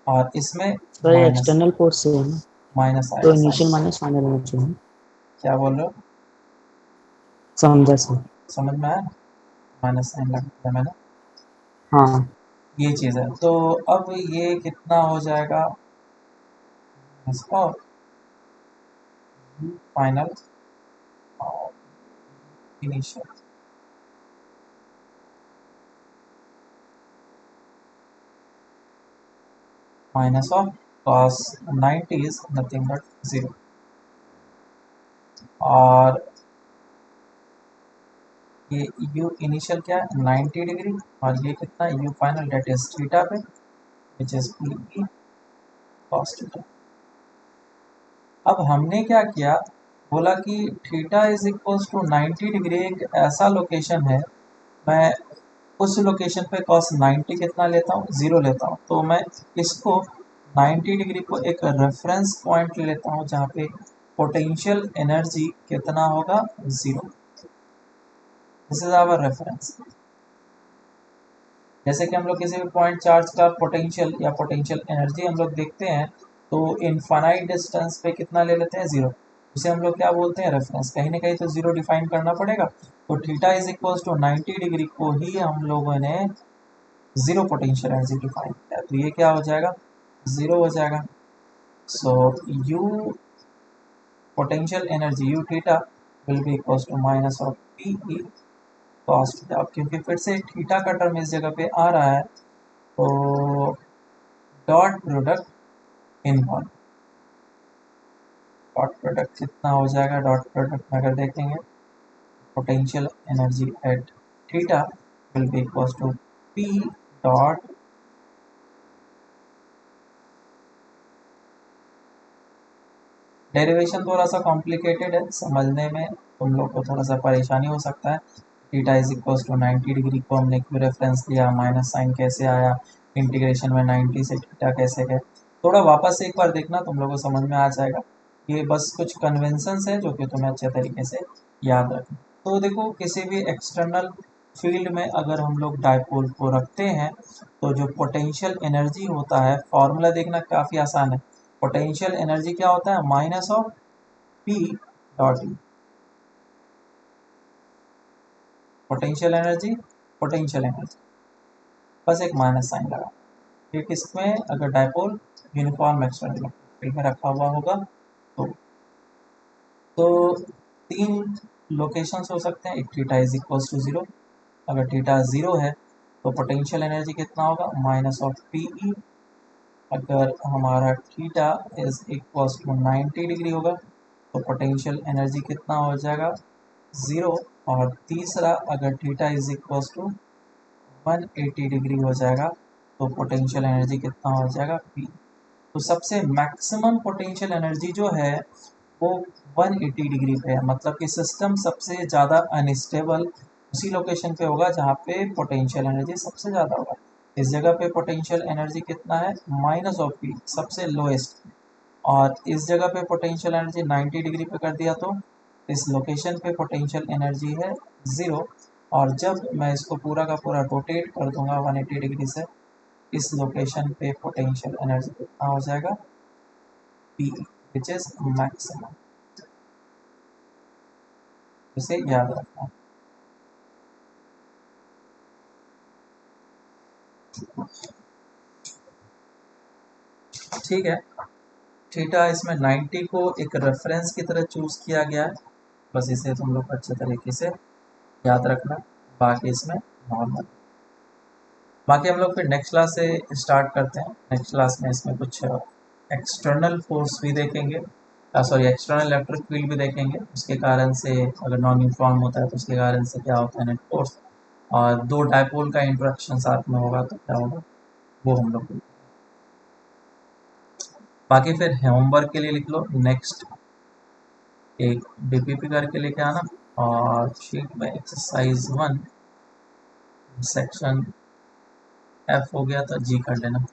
S1: और इसमें
S2: सर ये
S1: माइनस
S2: एक्सटर्नल फोर्स से है ना,
S1: माइनस
S2: तो
S1: आएगा
S2: इनिशियल
S1: साइन।
S2: माइनस फाइनल होना चाहिए।
S1: क्या बोल रहे हो,
S2: समझा सर।
S1: समझ में आया, माइनस साइन लगा दिया मैंने।
S2: हाँ
S1: ये चीज़ है। तो अब ये कितना हो जाएगा इसका final initial minus of cos 90 is nothing but 0 और ये u इनिशियल क्या है 90 डिग्री और ये कितना u final date is theta पे which is p cos theta. अब हमने क्या किया बोला कि theta is equals to 90 degree एक ऐसा लोकेशन है, मैं उस लोकेशन पे cos 90 कितना लेता हूँ 0 लेता हूँ, तो मैं इसको 90 डिग्री को एक रेफरेंस पॉइंट लेता हूँ जहाँ पे पोटेंशियल एनर्जी कितना होगा 0। This is our reference. जैसे कि हम लोग किसी भी पॉइंट चार्ज का पोटेंशियल या पोटेंशियल एनर्जी हम लोग देखते हैं तो इनफाइनाइट डिस्टेंस पे कितना ले लेते हैं 0, उसे हम लोग क्या बोलते हैं रेफरेंस। कहीं ना कहीं तो 0 डिफाइन करना पड़ेगा। तो theta is equals to 90 degree को ही हम लोगों ने 0 पोटेंशियल एनर्जी डिफाइन किया, तो ये क्या हो जाएगा 0 हो जाएगा। So U potential energy U theta will be equals to minus of p E cos theta. अब क्योंकि फिर से थीटा का टर्म इस जगह पे आ रहा है तो dot product in one, dot product कितना हो जाएगा, डॉट प्रोडक्ट में अगर देखेंगे potential energy at theta will be equals to p dot derivation थोड़ा सा कॉम्प्लिकेटेड है समझने में, तुम लोग को थोड़ा सा परेशानी हो सकता है। Theta is equal to 90 degree को हमने क्यों रेफरेंस लिया, माइनस साइन कैसे आया, इंटीग्रेशन में 90 से थीटा कैसे गए, थोड़ा वापस से एक बार देखना तुम लोगों को समझ में आ जाएगा। ये बस कुछ कन्वेंशंस है जो कि तुम्हें अच्छे तरीके से याद रखना। तो देखो किसी भी एक्सटर्नल फील्ड में अगर हम लोग डायपोल को रखते हैं तो जो पोटेंशियल एनर्जी होता है फॉर्मूला देखना काफ़ी आसान है। पोटेंशियल एनर्जी क्या होता है minus of P dot E, potential energy बस एक माइनस साइन लगा। ये किसमें अगर डायपोल यूनिफॉर्म एक्सटर्नल फील्ड में रखा हुआ होगा तो तीन लोकेशंस हो सकते हैं। एक थीटा इज इक्वल्स टू 0, अगर थीटा 0 है तो पोटेंशियल एनर्जी कितना होगा माइनस ऑफ पी ई। अगर हमारा theta is equals to 90 degree होगा तो पोटेंशियल एनर्जी कितना हो जाएगा 0। और तीसरा अगर theta is equals to 180 degree हो जाएगा तो पोटेंशियल एनर्जी कितना हो जाएगा पी। तो सबसे मैक्सिमम पोटेंशियल एनर्जी जो है वो 180 डिग्री पे है, मतलब कि सिस्टम सबसे ज़्यादा अनस्टेबल उसी लोकेशन पे होगा जहाँ पे पोटेंशियल एनर्जी सबसे ज़्यादा होगा। इस जगह पे पोटेंशियल एनर्जी कितना है माइनस ऑफ पी, सबसे लोएस्ट, और इस जगह पे पोटेंशियल एनर्जी 90 डिग्री पे कर दिया तो इस लोकेशन पे पोटेंशियल एनर्जी है 0। और जब मैं इसको पूरा का पूरा रोटेट कर दूंगा 180 डिग्री से, इस लोकेशन पे पोटेंशियल एनर्जी कितना हो जाएगा पी, विच इज मैक्सिमम। इसे याद रखना। ठीक है, थीटा इसमें 90 को एक रेफरेंस की तरह चूज किया गया है, बस इसे तुम लोग अच्छे तरीके से याद रखना। बाकी इसमें नॉर्मल, बाकी हम लोग फिर नेक्स्ट क्लास से स्टार्ट करते हैं। नेक्स्ट क्लास में इसमें कुछ एक्सटर्नल फोर्स भी देखेंगे, सॉरी एक्सटर्नल इलेक्ट्रिक फील्ड भी देखेंगे, उसके कारण से अगर नॉन यूनिफॉर्म होता है तो उसके कारण से क्या होता है नेट फोर्स, और दो डायपोल का इंटरेक्शन साथ में होगा तो क्या होगा वो हम लोग। बाकी फिर होमवर्क के लिए लिख लो नेक्स्ट एक बीपीपी करके लेके आना, और शीट में एक्सरसाइज 1 सेक्शन एफ हो गया था जी कर लेना।